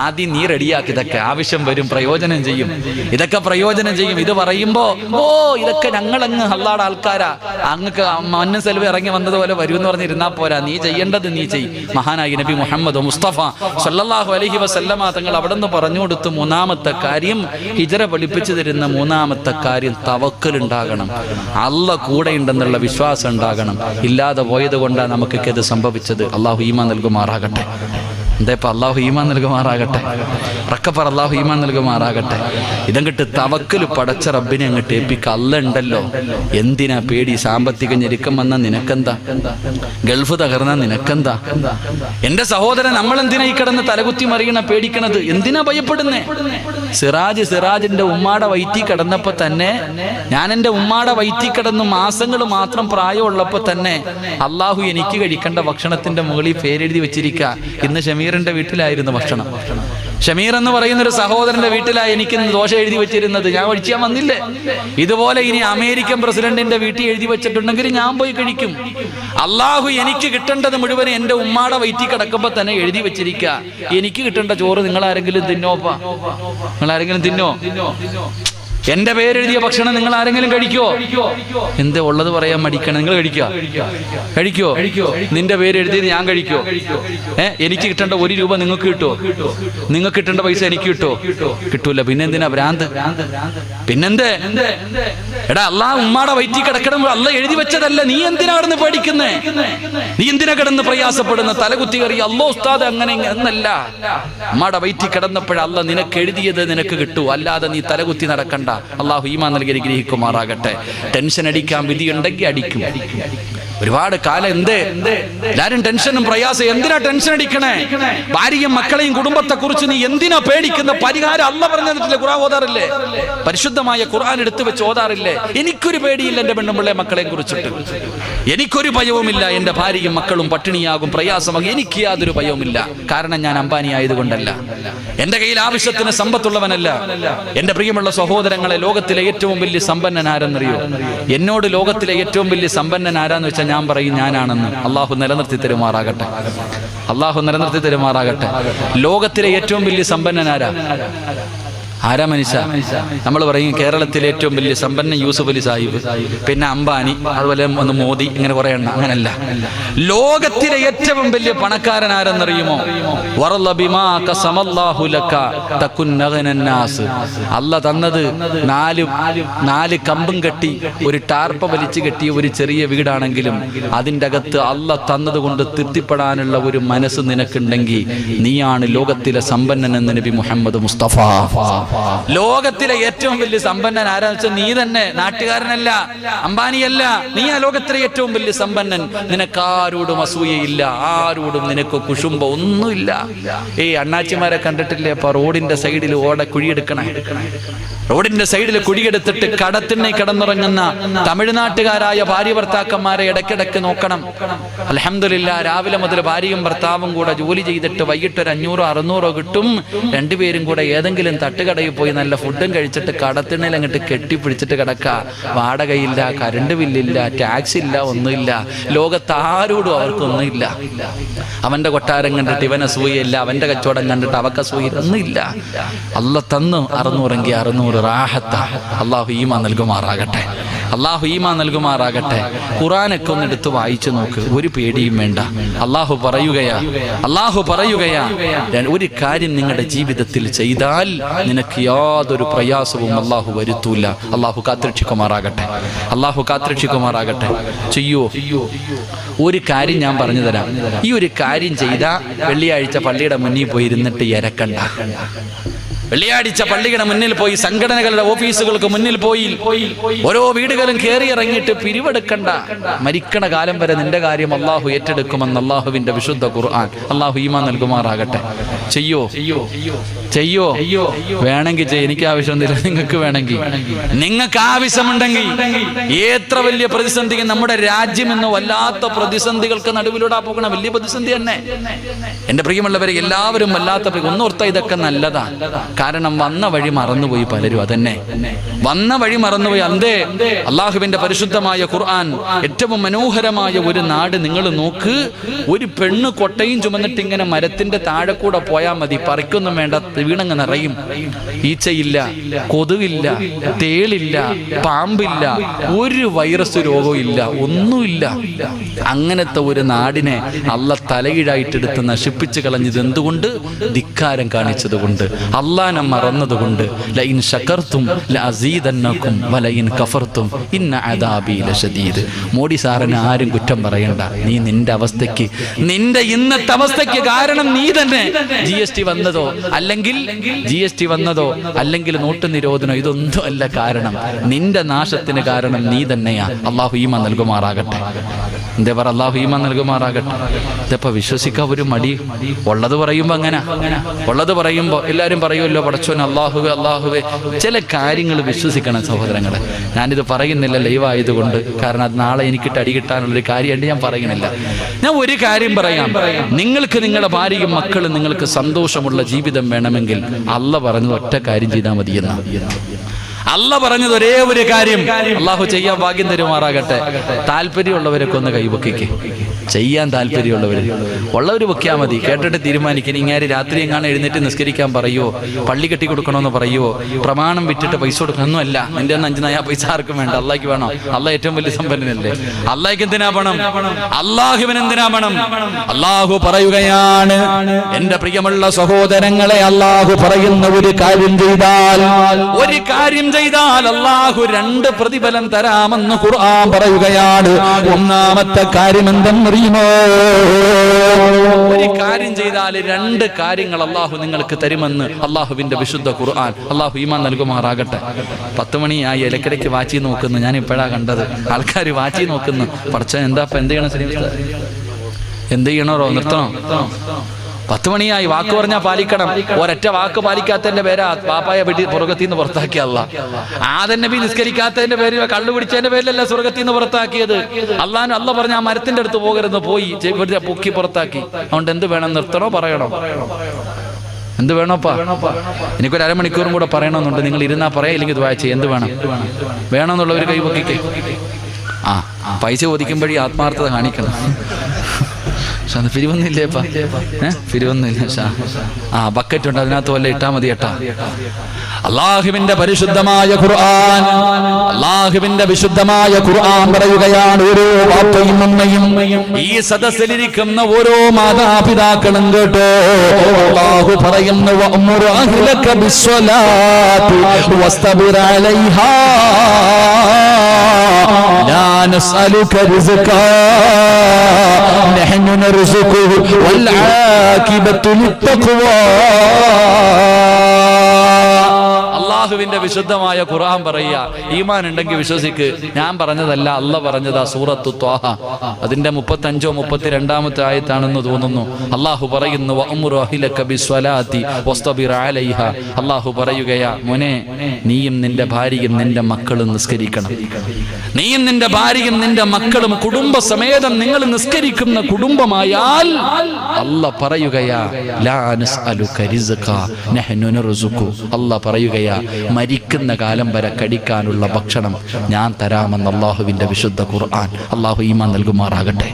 ആദ്യം നീ റെഡിയാക്കി. ഇതൊക്കെ ആവശ്യം വരും, പ്രയോജനം ചെയ്യും. ഇതൊക്കെ പ്രയോജനം ചെയ്യും. ഇത് പറയുമ്പോ ഓ ഇതൊക്കെ ഞങ്ങളങ്ങ് അള്ളാടെ ആൾക്കാരാ, അങ്ങക്ക് മഞ്ഞ സെൽവ് ഇറങ്ങി വന്നതുപോലെ വരുമെന്ന് പറഞ്ഞിരുന്നാ പോരാ. നീ ചെയ്യേണ്ടത് നീ ചെയ്യും. മഹാനായി നബി മുഹമ്മദ് മുസ്തഫ സല്ലല്ലാഹു അലൈഹി വസല്ലമ തങ്ങൾ അവിടെ നിന്ന് പറഞ്ഞു കൊടുത്തു. 3ാമത്തെ കാര്യം, ഹിജ്റ പഠിപ്പിച്ചു തരുന്ന 3ാമത്തെ കാര്യം, തവക്കൽ ഉണ്ടാകണം. അല്ല കൂടെ ഉണ്ടെന്നുള്ള വിശ്വാസം ഉണ്ടാകണം. ഇല്ലാതെ പോയത് കൊണ്ടാണ് നമുക്കൊക്കെ ഇത് സംഭവിച്ചത്. അള്ളാഹു ഈമാൻ നൽകുമാറാകട്ടെ. എന്തേപ്പ അള്ളാഹു ഈമാൻ നൽകുമാറാകട്ടെ. റക്കപ്പർ അള്ളാഹു ഈമാൻ നൽകുമാറാകട്ടെ. ഇതങ്ങിട്ട് തവക്കല് പടച്ച റബ്ബിനെ അങ്ങോട്ട് ഏൽപ്പിക്ക. അല്ല ഉണ്ടല്ലോ, എന്തിനാ പേടി? സാമ്പത്തിക ഞെരുക്കം വന്ന നിനക്കെന്താ? ഗൾഫ് തകർന്ന നിനക്കെന്താ? എന്റെ സഹോദരൻ, നമ്മൾ എന്തിനാ ഈ കിടന്ന് തലകുത്തി മറിയണ പേടിക്കണത്? എന്തിനാ ഭയപ്പെടുന്നേ? സിറാജിന്റെ ഉമ്മാടെ വയറ്റി കിടന്നപ്പോ തന്നെ, ഞാൻ എന്റെ ഉമ്മാടെ വയറ്റി കിടന്ന് മാസങ്ങൾ മാത്രം പ്രായമുള്ളപ്പോ തന്നെ അള്ളാഹു എനിക്ക് കഴിക്കേണ്ട ഭക്ഷണത്തിന്റെ മുകളിൽ പേരെഴുതി വെച്ചിരിക്ക. ഇന്ന് ഷമീറിന്റെ വീട്ടിലായിരുന്നു ഭക്ഷണം. ഷമീർ എന്ന് പറയുന്ന ഒരു സഹോദരന്റെ വീട്ടിലായി എനിക്ക് ദോശ എഴുതി വെച്ചിരുന്നത്. ഞാൻ കഴിക്കാൻ വന്നില്ലേ? ഇതുപോലെ ഇനി അമേരിക്കൻ പ്രസിഡന്റിന്റെ വീട്ടിൽ എഴുതി വെച്ചിട്ടുണ്ടെങ്കിൽ ഞാൻ പോയി കഴിക്കും. അള്ളാഹു എനിക്ക് കിട്ടേണ്ടത് മുഴുവൻ എന്റെ ഉമ്മാടെ വയറ്റി കിടക്കുമ്പോ തന്നെ എഴുതി വെച്ചിരിക്കുക. എനിക്ക് കിട്ടേണ്ട ചോറ് നിങ്ങൾ ആരെങ്കിലും തിന്നോപ്പാ? നിങ്ങൾ ആരെങ്കിലും തിന്നോ? എന്റെ പേരെഴുതിയ ഭക്ഷണം നിങ്ങൾ ആരെങ്കിലും കഴിക്കോ? എന്താ ഉള്ളത് പറയാൻ മടിക്കണം. നിങ്ങൾ കഴിക്കോ? നിന്റെ പേരെഴുതിയത് ഞാൻ കഴിക്കോ? എനിക്ക് കിട്ടേണ്ട 1 രൂപ നിങ്ങൾക്ക് കിട്ടോ? നിങ്ങൾക്ക് കിട്ടേണ്ട പൈസ എനിക്ക് കിട്ടോ? കിട്ടൂല. പിന്നെന്തിനാ ഭ്രാന്ത്? പിന്നെന്തേ? എടാ, അള്ളാഹ് ഉമ്മാടെ വയറ്റി കിടക്കണം, അല്ല എഴുതി വെച്ചതല്ല. നീ എന്തിനാ കിടന്ന് പേടിക്കുന്നേ? നീ എന്തിനാ കിടന്ന് പ്രയാസപ്പെടുന്ന? തലകുത്തി കയറി അല്ലോ ഉസ്താദ് അങ്ങനെ എന്നല്ല. ഉമ്മാടെ വയറ്റി കിടന്നപ്പോഴ അല്ല നിനക്ക് എഴുതിയത് നിനക്ക് കിട്ടൂ. അല്ലാതെ നീ തലകുത്തി നടക്കണ്ട. അള്ളാഹു ഈമാൻ നൽകി അനുഗ്രഹിക്കുമാറാകട്ടെ. ടെൻഷൻ അടിക്കാൻ വിധിയുണ്ടെങ്കിൽ അടിക്കും. ഒരുപാട് കാലം എല്ലാരും ടെൻഷനും പ്രയാസം. എന്തിനാ ടെൻഷൻ അടിക്കണേ? ഭാര്യയും മക്കളെയും കുടുംബത്തെ കുറിച്ച് നീ എന്തിനാ പേടിക്കുന്ന? പരിഹാരം അല്ല പറഞ്ഞിട്ടില്ലേ? ഖുർആൻ ഓതാറില്ലേ? പരിശുദ്ധമായ ഖുർആൻ എടുത്തു വെച്ച് ഓതാറില്ലേ? എനിക്കൊരു പേടിയില്ല എന്റെ പെണ്ണുമ്പിള്ളെ മക്കളെയും കുറിച്ചിട്ട്. എനിക്കൊരു ഭയവുമില്ല. എന്റെ ഭാര്യയും മക്കളും പട്ടിണിയാകും, പ്രയാസമാകും. എനിക്ക് യാതൊരു ഭയവുമില്ല. കാരണം ഞാൻ അംബാനി ആയതുകൊണ്ടല്ല. എന്റെ കയ്യിൽ ആവശ്യത്തിന് സമ്പത്തുള്ളവനല്ല. എന്റെ പ്രിയമുള്ള സഹോദരങ്ങളെ, ലോകത്തിലെ ഏറ്റവും വലിയ സമ്പന്നൻ ആരെന്നറിയോ? എന്നോട് ലോകത്തിലെ ഏറ്റവും വലിയ സമ്പന്നൻ ആരാന്ന് വെച്ചാൽ ഞാൻ പറയും ഞാനാണെന്ന്. അള്ളാഹു നിലനിർത്തി തരുമാറാകട്ടെ. അള്ളാഹു നിലനിർത്തി തരുമാറാകട്ടെ. ലോകത്തിലെ ഏറ്റവും വലിയ സമ്പന്നൻ ആരാ? ആരാ മനുഷ്യ? നമ്മൾ പറയും കേരളത്തിലെ ഏറ്റവും വലിയ സമ്പന്ന യൂസുഫ് അലി സാഹിബ്, പിന്നെ അംബാനി, അതുപോലെ ഒന്ന് മോദി, ഇങ്ങനെ കുറെ എണ്ണം. അങ്ങനല്ല, ലോകത്തിലെ ഏറ്റവും വലിയ പണക്കാരൻ ആരെന്നറിയുമോ? അല്ല തന്നത് നാല് കമ്പും കെട്ടി ഒരു ടാർപ്പ വലിച്ചു കെട്ടിയ ഒരു ചെറിയ വീടാണെങ്കിലും അതിൻ്റെ അകത്ത് അല്ല തന്നത് കൊണ്ട് തൃപ്തിപ്പെടാനുള്ള ഒരു മനസ്സ് നിനക്കുണ്ടെങ്കിൽ നീയാണ് ലോകത്തിലെ സമ്പന്നൻ എന്ന് നബി മുഹമ്മദ് മുസ്തഫ. ലോകത്തിലെ ഏറ്റവും വലിയ സമ്പന്നൻ ആരാന്ന് വെച്ചാൽ നീ തന്നെ, നാട്ടുകാരനല്ല, അംബാനിയല്ല. നീയാ ലോകത്തിലെ ഏറ്റവും വലിയ സമ്പന്നൻ. നിനക്കാരോടും അസൂയയില്ല, ആരോടും നിനക്ക് കുശുമ്പ ഒന്നുമില്ല. അണ്ണാച്ചിമാരെ കണ്ടിട്ടില്ലേ? അപ്പൊ റോഡിന്റെ സൈഡിൽ കുഴിയെടുക്കണേ, റോഡിന്റെ സൈഡിൽ കുഴിയെടുത്തിട്ട് കടത്തിണ്ണി കിടന്നുറങ്ങുന്ന തമിഴ്നാട്ടുകാരായ ഭാര്യ ഭർത്താക്കന്മാരെ ഇടയ്ക്കിടയ്ക്ക് നോക്കണം. അൽഹംദുലില്ലാ, രാവിലെ മുതൽ ഭാര്യയും ഭർത്താവും കൂടെ ജോലി ചെയ്തിട്ട് വൈകിട്ട് ഒരു 500-600 കിട്ടും. രണ്ടുപേരും കൂടെ ഏതെങ്കിലും തട്ടുകടയിൽ പോയി നല്ല ഫുഡും കഴിച്ചിട്ട് കടത്തിണ്ണയിൽ അങ്ങോട്ട് കെട്ടിപ്പിടിച്ചിട്ട് കിടക്ക. വാടകയില്ല, കറണ്ട് ബില്ലില്ല, ടാക്സ് ഇല്ല, ഒന്നുമില്ല. ലോകത്ത് ആരോടും അവർക്കൊന്നുമില്ല. അവന്റെ കൊട്ടാരം കണ്ടിട്ട് ഇവൻ അസൂയയില്ല, അവന്റെ കച്ചവടം കണ്ടിട്ട് അവക്ക് അസൂയ ഒന്നുമില്ല. അല്ല തന്നു 600 600 റാഹത്ത. അള്ളാഹു ഈമാൻ നൽകുമാറാകട്ടെ, അള്ളാഹു ഈമാൻ നൽകുമാറാകട്ടെ. ഖുർആനൊക്കെ ഒന്ന് എടുത്ത് വായിച്ചു നോക്ക്, ഒരു പേടിയും വേണ്ട. അള്ളാഹു പറയുകയാ ഒരു കാര്യം നിങ്ങളുടെ ജീവിതത്തിൽ ചെയ്താൽ നിനക്ക് യാതൊരു പ്രയാസവും അള്ളാഹു വരുത്തൂല. അള്ളാഹു കാത്തുരക്ഷിക്കുമാറാകട്ടെ, അള്ളാഹു കാത്തുരക്ഷിക്കുമാറാകട്ടെ. ചെയ്യോ ഒരു കാര്യം ഞാൻ പറഞ്ഞു തരാം. ഈ ഒരു കാര്യം ചെയ്താ വെള്ളിയാഴ്ച പള്ളിയുടെ മുന്നിൽ പോയി ഇരുന്നിട്ട് ഇരക്കണ്ട. വെള്ളിയാഴ്ച പള്ളിയുടെ മുന്നിൽ പോയി, സംഘടനകളുടെ ഓഫീസുകൾക്ക് മുന്നിൽ പോയി, ഓരോ വീടുകളും കയറി ഇറങ്ങിയിട്ട് പിരിവെടുക്കണ്ട. മരിക്കണ കാലം വരെ നിന്റെ കാര്യം അള്ളാഹു ഏറ്റെടുക്കുമെന്ന് അള്ളാഹുവിന്റെ വിശുദ്ധ ഖുർആൻ. അള്ളാഹു ഈമാൻ നൽകുമാറാകട്ടെ. ചെയ്യോ വേണമെങ്കിൽ ചെയ്യ, എനിക്ക് ആവശ്യമൊന്നുമില്ല. നിങ്ങൾക്ക് വേണമെങ്കിൽ, നിങ്ങൾക്ക് ആവശ്യമുണ്ടെങ്കിൽ. എത്ര വലിയ പ്രതിസന്ധി നമ്മുടെ രാജ്യം എന്ന് വല്ലാത്ത പ്രതിസന്ധികൾക്ക് നടുവിലൂടെ പോകണ വലിയ പ്രതിസന്ധി തന്നെ. എന്റെ പ്രിയമുള്ളവരെ, എല്ലാവരും വല്ലാത്ത ഒന്നോർത്ത ഇതൊക്കെ നല്ലതാ. കാരണം വന്ന വഴി മറന്നുപോയി പലരും. അതന്നെ, വന്ന വഴി മറന്നുപോയി. അന്തേ അള്ളാഹുവിന്റെ പരിശുദ്ധമായ ഖുർആൻ ഏറ്റവും മനോഹരമായ ഒരു നാട് നിങ്ങൾ നോക്ക്. ഒരു പെണ്ണ് കൊട്ടയും ചുമന്നിട്ട് ഇങ്ങനെ മരത്തിന്റെ താഴെ കൂടെ പോയാൽ മതി, പറിക്കൊന്നും വേണ്ട, വീണങ്ങ് നിറയും. ഈച്ചയില്ല, കൊതുകില്ല, തേളില്ല, പാമ്പില്ല, ഒരു വൈറസ് രോഗവും ഇല്ല, ഒന്നുമില്ല. അങ്ങനത്തെ ഒരു നാടിനെ അള്ള തലകീഴായിട്ടെടുത്ത് നശിപ്പിച്ചു കളഞ്ഞത് എന്തുകൊണ്ട്? ധിക്കാരം കാണിച്ചത് കൊണ്ട്, അള്ളാനെ മറന്നതുകൊണ്ട്. ലഇൻ ശകർതും ലഅസീദന്നകും വലഇൻ കഫർതും ഇന്ന അദാബി ലശദീദ്. മോഡി സാറിന് ആരും കുറ്റം പറയണ്ട. നീ നിന്റെ അവസ്ഥയ്ക്ക്, നിന്റെ ഇന്നത്തെ അവസ്ഥയ്ക്ക് കാരണം നീ തന്നെ. GST വന്നതോ അല്ലെങ്കിൽ നോട്ട് നിരോധനോ ഇതൊന്നും അല്ല കാരണം. നിന്റെ നാശത്തിന് കാരണം നീ തന്നെയാ. അള്ളാഹു ഈമാൻ നൽകുമാറാകട്ടെ. എന്താ പറ? അള്ളാഹു ഈമാൻ നൽകുമാറാകട്ടെ. ഇതപ്പോ വിശ്വസിക്കാൻ ഒരു മടി. ഉള്ളത് പറയുമ്പോ അങ്ങനെ, ഉള്ളത് പറയുമ്പോ എല്ലാവരും പറയുമല്ലോ പടച്ചോൻ അള്ളാഹുവേ. ചില കാര്യങ്ങൾ വിശ്വസിക്കണം സഹോദരങ്ങളെ. ഞാനിത് പറയുന്നില്ല ലൈവായതുകൊണ്ട്, കാരണം അത് നാളെ എനിക്കിട്ട് അടി കിട്ടാനുള്ളൊരു കാര്യമായിട്ട് ഞാൻ പറയുന്നില്ല. ഞാൻ ഒരു കാര്യം പറയാം. നിങ്ങൾക്ക് നിങ്ങളുടെ ഭാര്യയും മക്കളും നിങ്ങൾക്ക് സന്തോഷമുള്ള ജീവിതം വേണമെങ്കിൽ അള്ള പറഞ്ഞത് ഒറ്റ കാര്യം ചെയ്താൽ മതിയെന്ന്. അള്ള പറഞ്ഞത് ഒരേ ഒരു കാര്യം. അള്ളാഹു ചെയ്യാൻ ഭാഗ്യം തരുമാറാകട്ടെ. താല്പര്യമുള്ളവരൊക്കെ ഒന്ന് കൈവക്കിക്ക്. ചെയ്യാൻ താല്പര്യമുള്ളവർ ഉള്ളവർ വെക്കാൻ മതി. കേട്ടിട്ട് തീരുമാനിക്കണം. ഇങ്ങനെ രാത്രി എങ്ങാനും എഴുന്നേറ്റ് നിസ്കരിക്കാൻ പറയുമോ, പള്ളി കെട്ടി കൊടുക്കണമെന്ന് പറയുമോ, പ്രമാണം വിറ്റിട്ട് പൈസ കൊടുക്കണമെന്നല്ല. നിന്റെ 5 നയാ പൈസ ആർക്കും വേണ്ട. അള്ളാഹ്ക്ക് വേണം. അള്ളാഹ് ഏറ്റവും വലിയ സമ്പന്നനല്ലേ. അള്ളാഹ്ക്ക് എന്തിനാ പണം? അള്ളാഹുവിന് എന്തിനാ പണം? അള്ളാഹു പറയുകയാണ്, എന്റെ പ്രിയമുള്ള സഹോദരങ്ങളെ, അള്ളാഹു പറയുന്ന ഒരു കാര്യം ചെയ്താൽ അള്ളാഹു 2 പ്രതിഫലം തരാമെന്ന് ഖുർആൻ പറയുകയാണ്. ഒന്നാമത്തെ കാര്യം എന്തെന്നറിയുമോ? ഒരു കാര്യം ചെയ്താൽ 2 കാര്യങ്ങൾ അള്ളാഹു നിങ്ങൾക്ക് തരുമെന്ന് അള്ളാഹുവിന്റെ വിശുദ്ധ ഖുർആൻ. അള്ളാഹു ഈമാൻ നൽകുമാറാകട്ടെ. 10 മണിയായി, ഇടയ്ക്കിടയ്ക്ക് വാച്ചി നോക്കുന്നു. ഞാൻ ഇപ്പോഴാ കണ്ടത്, ആൾക്കാർ വാച്ചി നോക്കുന്നു. പഠിച്ച എന്താ എന്ത് ചെയ്യണം? എന്ത് ചെയ്യണോ? നിർത്തണോ? 10 മണിയായി. വാക്ക് പറഞ്ഞാൽ പാലിക്കണം. ഒരൊറ്റ വാക്ക് പാലിക്കാത്തതിന്റെ പേരാ പാപ്പായ വീട്ടിൽ സ്വർഗത്തിൽ നിന്ന് പുറത്താക്കിയ അള്ളാ. ആദം നബി നിസ്കരിക്കാത്തതിന്റെ പേരിൽ, കള്ളു പിടിച്ചതിന്റെ പേരിലല്ല സ്വർഗത്തിൽ നിന്ന് പുറത്താക്കിയത്. അള്ള പറഞ്ഞ ആ മരത്തിന്റെ അടുത്ത് പോകരുത്, പോയി പൊക്കി പുറത്താക്കി. അതുകൊണ്ട് എന്ത് വേണം? നിർത്തണോ? പറയണോ? എന്ത് വേണോപ്പാ? എനിക്കൊരു അരമണിക്കൂറും കൂടെ പറയണമെന്നുണ്ട്. നിങ്ങൾ ഇരുന്നാ പറയാ, ഇല്ലെങ്കിൽ ഇത് വായിച്ചേ. എന്ത് വേണം? വേണമെന്നുള്ളവർ കൈ പൊക്കിക്കേ. പൈസ ഒതുക്കുമ്പോഴേ ആത്മാർത്ഥത കാണിക്കണം. പിരിവൊന്നുമില്ലേപ്പാ? പിരിവൊന്നുമില്ല. ആ ബക്കറ്റ് ഉണ്ട്, അതിനകത്ത് വല്ല ഇട്ടാ മതി ഏട്ടാ. അള്ളാഹുവിന്റെ പരിശുദ്ധമായ ഖുർആൻ, അള്ളാഹുവിന്റെ വിശുദ്ധമായ ഖുർആൻ പറയുകയാണ്, ഓരോ വാപ്പയും അമ്മയും ഈ സദസ്സിലിരിക്കുന്ന ഓരോ മാതാപിതാക്കളും കേട്ടോ, അല്ലാഹു പറയുന്നു, വഅ്മുർ അഹ്ലക ബിസ്സലാത്തി വസ്തബിർ അലൈഹാ ലാ നസ്അലുക റിസ്കാ നഹ്നു നർസുഖുഹു വൽ ആഖിബത്തു ലിത്തഖ്വാ. അള്ളാഹുവിന്റെ വിശുദ്ധമായ ഖുർആൻ പറയുക, ഈമാൻ ഉണ്ടെങ്കിൽ വിശ്വസിക്ക്. ഞാൻ പറഞ്ഞതല്ല, അള്ളാഹ് പറഞ്ഞതാ. സൂറത്തു ത്വാഹ അതിന്റെ 35 32 ആയത്താണെന്ന് തോന്നുന്നു. അള്ളാഹു പറയുന്നു, വഅ്മുർ അഹ്ലക ബിസ്സലാത്തി വസ്തബിർ അലൈഹാ. അള്ളാഹു പറയുകയാ, മോനെ, നീയും നിന്റെ ഭാര്യയും നിന്റെ മക്കളും നിസ്കരിക്കണം. നീയും നിന്റെ ഭാര്യയും നിന്റെ മക്കളും കുടുംബസമേതം നിങ്ങൾ നിസ്കരിക്കുന്ന കുടുംബമായാൽ അള്ളാഹ് പറയുകയാ, ലാ നസ്അലുക റിസ്കാ നഹ്നു നർസുഖു. അള്ളാഹ് പറയുകയാ, മരിക്കുന്ന കാലം വരെ കടിക്കാനുള്ള ഭക്ഷണം ഞാൻ തരാമെന്ന് അള്ളാഹുവിന്റെ വിശുദ്ധ ഖുർആൻ. അള്ളാഹു ഈമാൻ നൽകുമാറാകട്ടെ.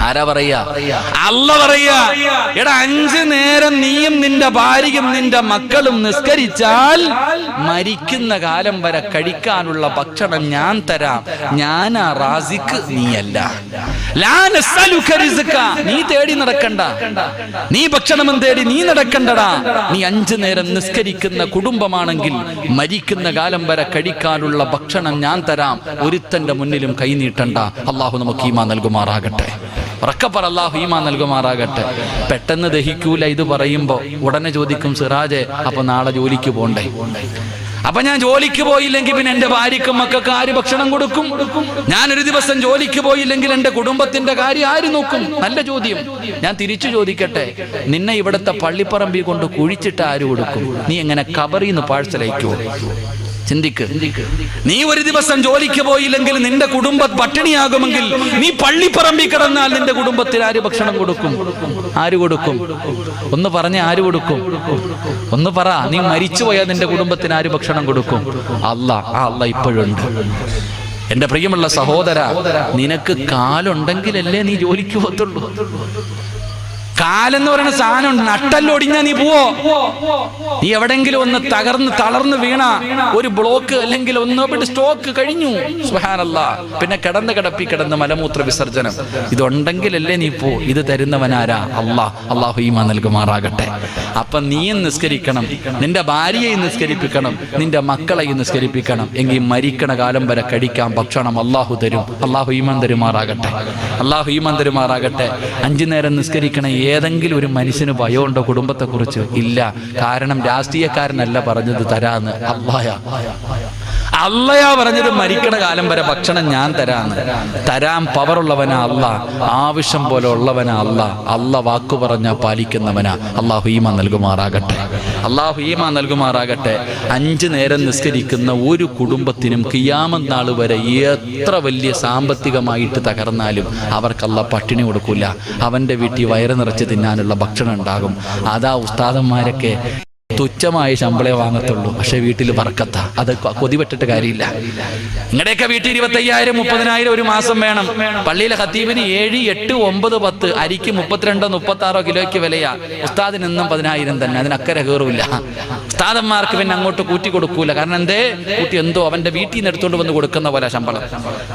ആരാ പറയാ? അല്ലാഹ് പറയാ, എടാ 5 നേരം നീയും നിന്റെ ഭാര്യയും നിന്റെ മക്കളും നിസ്കരിച്ചാൽ മരിക്കുന്ന കാലം വരെ കഴിക്കാനുള്ള ഭക്ഷണം ഞാൻ തരാം. ഞാനാ റാസിഖ്, നീയല്ല. ലാ നസ്അലുക റിസ്ക, നീ തേടി നടക്കണ്ട. നീ ഭക്ഷണം തേടി നീ നടക്കണ്ടടാ. നീ 5 നേരം നിസ്കരിക്കുന്ന കുടുംബമാണെങ്കിൽ മരിക്കുന്ന കാലം വരെ കഴിക്കാനുള്ള ഭക്ഷണം ഞാൻ തരാം. ഒരുത്തന്റെ മുന്നിലും കൈനീട്ടണ്ട. അള്ളാഹു നമുക്ക് ഈമാൻ നൽകുമാറാകട്ടെ. റക്കപ്പർ അല്ലാഹു ഈമാൻ നൽകുമാറാകട്ടെ. പെട്ടെന്ന് ദഹിക്കൂല ഇത് പറയുമ്പോ ഉടനെ ചോദിക്കും, സിറാജെ അപ്പൊ നാളെ ജോലിക്ക് പോണ്ടേ? അപ്പൊ ഞാൻ ജോലിക്ക് പോയില്ലെങ്കിൽ പിന്നെ എന്റെ ഭാര്യക്കും മക്കൾക്ക് ആര് ഭക്ഷണം കൊടുക്കും? ഞാനൊരു ദിവസം ജോലിക്ക് പോയില്ലെങ്കിൽ എന്റെ കുടുംബത്തിന്റെ കാര്യം ആര് നോക്കും? നല്ല ചോദ്യം. ഞാൻ തിരിച്ചു ചോദിക്കട്ടെ, നിന്നെ ഇവിടുത്തെ പള്ളിപ്പറമ്പിൽ കൊണ്ട് കുഴിച്ചിട്ട് ആര് കൊടുക്കും? നീ എങ്ങനെ കബറിന്ന് പാഴ്സലയക്കുമോ? ചിന്തിക്ക്. നീ ഒരു ദിവസം ജോലിക്ക് പോയില്ലെങ്കിൽ നിന്റെ കുടുംബം പട്ടിണിയാകുമെങ്കിൽ നീ പള്ളിപ്പറമ്പിൽ കിടന്നാൽ നിന്റെ കുടുംബത്തിൽ ആര് ഭക്ഷണം കൊടുക്കും? ആര് കൊടുക്കും? ഒന്ന് പറഞ്ഞ, ആര് കൊടുക്കും? ഒന്ന് പറ. നീ മരിച്ചുപോയാൽ നിന്റെ കുടുംബത്തിന് ആര് ഭക്ഷണം കൊടുക്കും? അല്ലാഹ്. ആ അല്ലാഹ് ഇപ്പോഴുണ്ട്. എന്റെ പ്രിയമുള്ള സഹോദര, നിനക്ക് കാലുണ്ടെങ്കിലല്ലേ നീ ജോലിക്ക് പോകത്തുള്ളൂ. കാലെന്ന് പറയുന്ന സാധനം നട്ടല്ലൊടിഞ്ഞാ നീ പോവോ? നീ എവിടെങ്കിലും ഒന്ന് തളർന്ന് വീണ ഒരു ബ്ലോക്ക് അല്ലെങ്കിൽ ഒന്ന് സ്റ്റോക്ക് കഴിഞ്ഞു, സുബ്ഹാനല്ലാഹ്. പിന്നെ കിടന്ന് മലമൂത്ര വിസർജനം. ഇതുണ്ടെങ്കിലല്ലേ നീ പോ. ഇത് തരുന്നവനാരാ? അല്ലാഹ്. അല്ലാഹു ഈമാൻ നൽകുമാറാകട്ടെ. അപ്പൊ നീയും നിസ്കരിക്കണം, നിന്റെ ഭാര്യയെയും നിസ്കരിപ്പിക്കണം, നിന്റെ മക്കളെയും നിസ്കരിപ്പിക്കണം. എങ്കിൽ മരിക്കണ കാലം വരെ കഴിക്കാൻ ഭക്ഷണം അല്ലാഹു തരും. അല്ലാഹു ഈമാൻ തരുമാറാകട്ടെ. അല്ലാഹു ഈമാൻ തരുമാറാകട്ടെ. 5 നേരം നിസ്കരിക്കണ ഏതെങ്കിലും ഒരു മനുഷ്യന് ഭയമുണ്ടോ കുടുംബത്തെക്കുറിച്ച്? ഇല്ല. കാരണം രാഷ്ട്രീയക്കാരനല്ല പറഞ്ഞത് തരാന്ന്, അള്ളയാ പറഞ്ഞത് മരിക്കണ കാലം വരെ ഭക്ഷണം ഞാൻ തരാന്ന്. തരാൻ പവറുള്ളവനാ അല്ലാ, ആവശ്യം പോലെ ഉള്ളവനാ അല്ലാ. അല്ലാ വാക്കു പറഞ്ഞാ പാലിക്കുന്നവനാ. അല്ലാഹു ഈമാൻ നൽകുമാറാകട്ടെ. അല്ലാഹു ഈമാൻ നൽകുമാറാകട്ടെ. 5 നേരം നിസ്കരിക്കുന്ന ഒരു കുടുംബത്തിനും ഖിയാമത്ത് നാൾ വരെ എത്ര വലിയ സാമ്പത്തികമായിട്ട് തകർന്നാലും അവർക്ക് അല്ലാഹ് പട്ടിണി കൊടുക്കൂല. അവന്റെ വീട്ടിൽ വയറ് നിറച്ച് തിന്നാനുള്ള ഭക്ഷണം ഉണ്ടാകും. അതാ ഉസ്താദന്മാരൊക്കെ തുച്ഛമായ ശമ്പളേ വാങ്ങത്തുള്ളൂ, പക്ഷെ വീട്ടിൽ ബർക്കത്താ. അത് കൊതിപെട്ടിട്ട് കാര്യമില്ല. നിങ്ങളുടെയൊക്കെ വീട്ടിൽ 25,000 30,000 ഒരു മാസം വേണം. പള്ളിയിലെ ഖത്തീബിന് 7 8 9 10 അരിക്ക് 32 36 കിലോയ്ക്ക് വിലയാ. ഉസ്താദിന് എന്നും 10,000 തന്നെ. അതിനക്കരെ കയറൂല. ഉസ്താദന്മാർക്ക് പിന്നെ അങ്ങോട്ട് കൂട്ടി കൊടുക്കൂല. കാരണം എന്തേ? കൂട്ടി എന്തോ അവന്റെ വീട്ടിൽ നിന്ന് എടുത്തുകൊണ്ട് വന്ന് കൊടുക്കുന്ന പോലെ ശമ്പളം.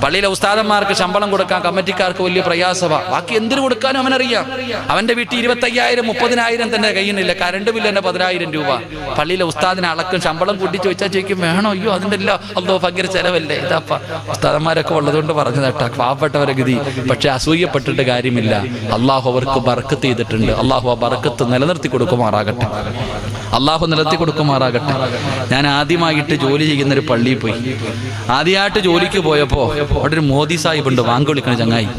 പള്ളിയിലെ ഉസ്താദന്മാർക്ക് ശമ്പളം കൊടുക്കാൻ കമ്മിറ്റിക്കാർക്ക് വലിയ പ്രയാസമാ. ബാക്കി എന്തിനു കൊടുക്കാനും അവനറിയാം. അവന്റെ വീട്ടിൽ 25,000 30,000 തന്നെ കയ്യുന്നില്ല. കറണ്ട് ബില്ല് തന്നെ 10,000 രൂപ. പള്ളിയിലെ ഉസ്താദിനെ അളക്കും ശമ്പളം കൂട്ടി ചോദിച്ചാൽ ചോദിക്കും, വേണോ? അയ്യോ അതിന്റെ എല്ലാം അല്ലോ ഭയങ്കര ചെലവല്ലേ. ഇതാപ്പ ഉസ്താദന്മാരൊക്കെ ഉള്ളതുകൊണ്ട് പറഞ്ഞു തട്ടാ, പാവപ്പെട്ടവരെ ഗതി. പക്ഷെ അസൂയപ്പെട്ടിട്ട് കാര്യമില്ല. അള്ളാഹു അവർക്ക് ബർക്കത്ത് ചെയ്തിട്ടുണ്ട്. അള്ളാഹു ആ ബർക്കത്ത് നിലനിർത്തി കൊടുക്കുമാറാകട്ടെ. അള്ളാഹു നിലനിർത്തി കൊടുക്കുമാറാകട്ടെ. ഞാൻ ആദ്യമായിട്ട് ജോലി ചെയ്യുന്നൊരു പള്ളിയിൽ പോയി. ആദ്യമായിട്ട് ജോലിക്ക് പോയപ്പോ അവിടെ ഒരു മോദി സാഹിബ് ഉണ്ട്, വാങ്ങി വിളിക്കണ ചങ്ങായി.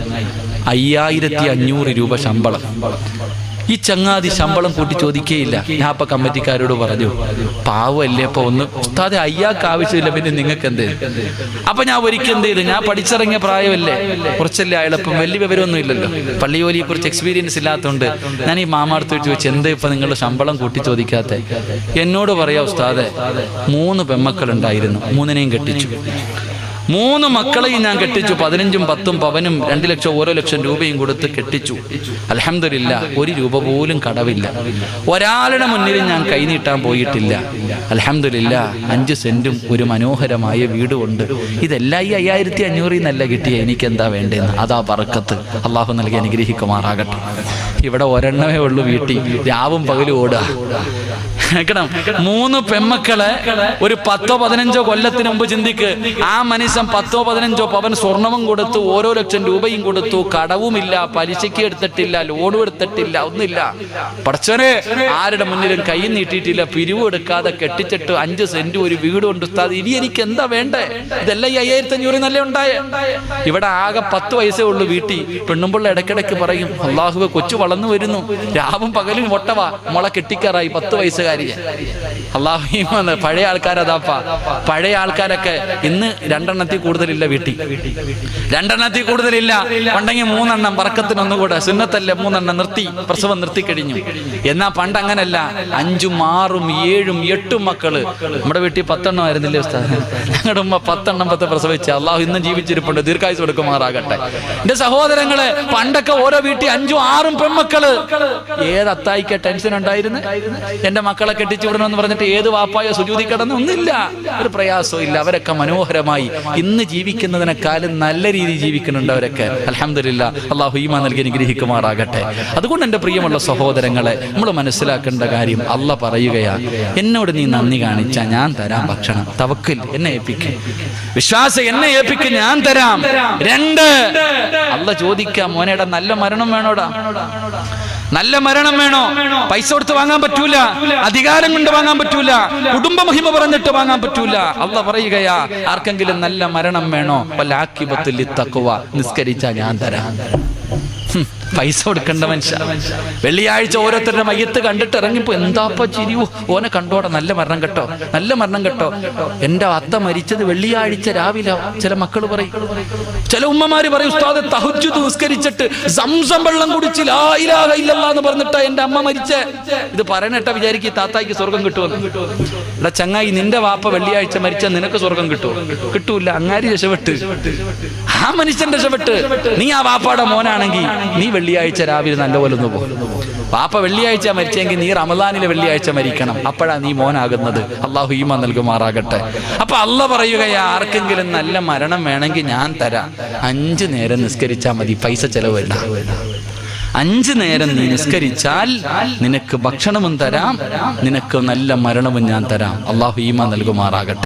5,500 രൂപ ശമ്പളം. ഈ ചങ്ങാതി ശമ്പളം കൂട്ടി ചോദിക്കേയില്ല. ഞാൻ അപ്പൊ കമ്മിറ്റിക്കാരോട് പറഞ്ഞു, പാവല്ലേ, അപ്പൊ ഒന്ന് ഉസ്താദെ അയ്യാക്ക് ആവശ്യമില്ല, പിന്നെ നിങ്ങൾക്ക് എന്തേ? അപ്പൊ ഞാൻ ഒരിക്കൽ എന്ത് ചെയ്തു, ഞാൻ പഠിച്ചിറങ്ങിയ പ്രായമല്ലേ, കുറച്ചല്ലേ അയാളിപ്പം വലിയ വിവരമൊന്നും ഇല്ലല്ലോ, പള്ളി ജോലിയെ കുറിച്ച് എക്സ്പീരിയൻസ് ഇല്ലാത്തതുകൊണ്ട് ഞാൻ ഈ മാമാടുത്ത് ചോദിച്ചു, എന്താ ഇപ്പൊ നിങ്ങളുടെ ശമ്പളം കൂട്ടി ചോദിക്കാത്ത? എന്നോട് പറയാ, ഉസ്താദെ 3 പെമ്മക്കളുണ്ടായിരുന്നു, 3നെയും കെട്ടിച്ചു. 3 മക്കളെയും ഞാൻ കെട്ടിച്ചു. 15ഉം 10ഉം പവനും 2 ലക്ഷം ഓരോ ലക്ഷം രൂപയും കൊടുത്ത് കെട്ടിച്ചു. അൽഹംദുലില്ലാ 1 രൂപ പോലും കടവില്ല. ഒരാളുടെ മുന്നിൽ ഞാൻ കൈനീട്ടാൻ പോയിട്ടില്ല. അൽഹംദുലില്ലാ 5 സെന്റും ഒരു മനോഹരമായ വീടുമുണ്ട്. ഇതെല്ലാം ഈ 5500 എന്നല്ല കിട്ടിയ, എനിക്ക് എന്താ വേണ്ടതെന്ന്. അതാ ബർക്കത്ത്. അള്ളാഹു നൽകി അനുഗ്രഹിക്കുമാറാകട്ടെ. ഇവിടെ ഒരെണ്ണമേ ഉള്ളൂ വീട്ടിൽ, രാവും പകലും ഓടുക. കേൾക്കണം, 3 പെമ്മക്കളെ ഒരു 10-15 കൊല്ലത്തിന് മുമ്പ് ചിന്തിക്ക്. ആ മനുഷ്യൻ 10-15 പവൻ സ്വർണവും കൊടുത്തു, ഓരോ ലക്ഷം രൂപയും കൊടുത്തു, കടവുമില്ല, പലിശയ്ക്ക് എടുത്തിട്ടില്ല, ലോണും എടുത്തിട്ടില്ല, ഒന്നുമില്ല. പടച്ചോനെ ആരുടെ മുന്നിലും കൈ നീട്ടിയിട്ടില്ല, പിരിവ് എടുക്കാതെ കെട്ടിച്ചിട്ട് 5 സെന്റ് ഒരു വീട് കൊണ്ട് ഉസ്താദ്, ഇനി എനിക്ക് എന്താ വേണ്ടേ? ഇതെല്ലാം ഈ 5500 നല്ല ഉണ്ടായേ. ഇവിടെ ആകെ 10 വയസ്സേ ഉള്ളൂ വീട്ടിൽ. പെണ്ണുമ്പിള്ള ഇടയ്ക്കിടയ്ക്ക് പറയും, അള്ളാഹുവെ കൊച്ചു വളർന്നു വരുന്നു, രാവും പകലും ഒട്ടവാ, മുള കെട്ടിക്കാറായി 10 വയസ്സുകാരി. അള്ളാഹു പഴയ ആൾക്കാരതാപ്പാ. പഴയ ആൾക്കാരൊക്കെ ഇന്ന് 2 കൂടുതലില്ല വീട്ടിൽ, 2 കൂടുതലില്ല. പണ്ടെങ്കിൽ 3 ബർക്കത്തിനൊന്നുകൂടെ, സുന്നത്തല്ലേ 3 നിർത്തി, പ്രസവം നിർത്തി കഴിഞ്ഞു. എന്നാ പണ്ട് അങ്ങനല്ല, 5ഉം 6ഉം 7ഉം 8ഉം മക്കള്. നമ്മുടെ വീട്ടിൽ 10 ആയിരുന്നില്ലേ ഉസ്താദ്? ഞങ്ങളുടെ ഉമ്മ 10 പ്രസവിച്ച. അള്ളാഹു ഇന്നും ജീവിച്ചിരിപ്പുണ്ട്, ദീർഘായുസ് കൊടുക്കുമാറാകട്ടെ. എന്റെ സഹോദരങ്ങളെ, പണ്ടൊക്കെ ഓരോ വീട്ടിൽ 5ഉം 6ഉം പെൺമക്കള്. ഏത് അത്തായിക്ക ടെൻഷൻ ഉണ്ടായിരുന്നു? എന്റെ മക്കളെ കെട്ടിച്ചു വിടണമെന്ന് പറഞ്ഞിട്ട് ഏത് വാപ്പായോ സുജൂദി കിടന്ന് ഒന്നുമില്ല, ഒരു പ്രയാസവും ഇല്ല. അവരൊക്കെ മനോഹരമായി ഇന്ന് ജീവിക്കുന്നതിനേക്കാളും നല്ല രീതിയിൽ ജീവിക്കുന്നുണ്ട് അവരൊക്കെ. അൽഹംദുലില്ലാ, അള്ളാഹു ഈമാൻ നൽകി അനുഗ്രഹിക്കുമാറാകട്ടെ. അതുകൊണ്ട് എൻ്റെ പ്രിയമുള്ള സഹോദരങ്ങളെ, നമ്മൾ മനസ്സിലാക്കേണ്ട കാര്യം, അള്ളാഹ് പറയുകയാ, എന്നോട് നീ നന്ദി കാണിച്ചാൽ ഞാൻ തരാം ഭക്ഷണം. തവക്കൽ എന്നെ ഏൽപ്പിക്കും, വിശ്വാസം എന്നെ ഏൽപ്പിക്കും, ഞാൻ തരാം. 2 അള്ളാഹ് ചോദിക്കാം, മോനേടാ നല്ല മരണം വേണോടാ? നല്ല മരണം വേണോ? പൈസ കൊടുത്ത് വാങ്ങാൻ പറ്റൂല, അധികാരം കൊണ്ട് വാങ്ങാൻ പറ്റൂല, കുടുംബ മഹിമ പറഞ്ഞിട്ട് വാങ്ങാൻ പറ്റൂല. അള്ളാഹ് പറയുകയാ, ആർക്കെങ്കിലും നല്ല മരണം വേണോ? വലാഖിബത്തുൽ ലിത്തഖ്വ, നിസ്കരിച്ചാ ഞാൻ തരാം. പൈസ കൊടുക്കേണ്ട മനുഷ്യ. വെള്ളിയാഴ്ച ഓരോരുത്തരുടെ മയ്യത്ത് കണ്ടിട്ട് ഇറങ്ങിപ്പോ, എന്താപ്പ ചിരിയോ, ഓനെ കണ്ടോടെ, നല്ല മരണം കേട്ടോ, നല്ല മരണം കേട്ടോ. എന്റെ അത്ത മരിച്ചത് വെള്ളിയാഴ്ച രാവിലെ. ചില മക്കൾ പറയും, ചില ഉമ്മമാര് പറയും, ഉസ്താദ് തഹജ്ജുദ് നിസ്കരിച്ചിട്ട് സംസം വെള്ളം കുടിച്ച് ലാ ഇലാഹ ഇല്ലല്ലാഹ് എന്ന് പറഞ്ഞിട്ടാ എന്റെ അമ്മ മരിച്ചേ. ഇത് പറയണേട്ട വിചാരിക്കും താത്തായിക്ക് സ്വർഗം കിട്ടുമെന്ന്. ഇവിടെ ചങ്ങായി, നിന്റെ വാപ്പ വെള്ളിയാഴ്ച മരിച്ചാൽ നിനക്ക് സ്വർഗം കിട്ടുമോ? കിട്ടൂല. അങ്ങാരി രക്ഷപ്പെട്ട്, ആ മനുഷ്യൻ രക്ഷപ്പെട്ട്. നീ ആ വാപ്പാടെ മോനാണെങ്കിൽ നീ വെള്ളിയാഴ്ച രാവിലെ നല്ലപോലെ ഒന്ന് പോകും. പാപ്പ വെള്ളിയാഴ്ച മരിച്ചെങ്കിൽ നീ റമദാനിലെ വെള്ളിയാഴ്ച മരിക്കണം. അപ്പോഴാ നീ മോനാകുന്നത്. അള്ളാഹു ഈമാൻ നൽകുമാറാകട്ടെ. അപ്പൊ അള്ളാഹ് പറയുകയാ, ആർക്കെങ്കിലും നല്ല മരണം വേണമെങ്കിൽ ഞാൻ തരാം. 5 നേരം നിസ്കരിച്ചാൽ മതി, പൈസ ചെലവില്ല. 5 നേരം നീ നിസ്കരിച്ചാൽ നിനക്ക് ഭക്ഷണവും തരാം, നിനക്ക് നല്ല മരണവും ഞാൻ തരാം. അള്ളാഹു ഈമാൻ നൽകുമാറാകട്ടെ.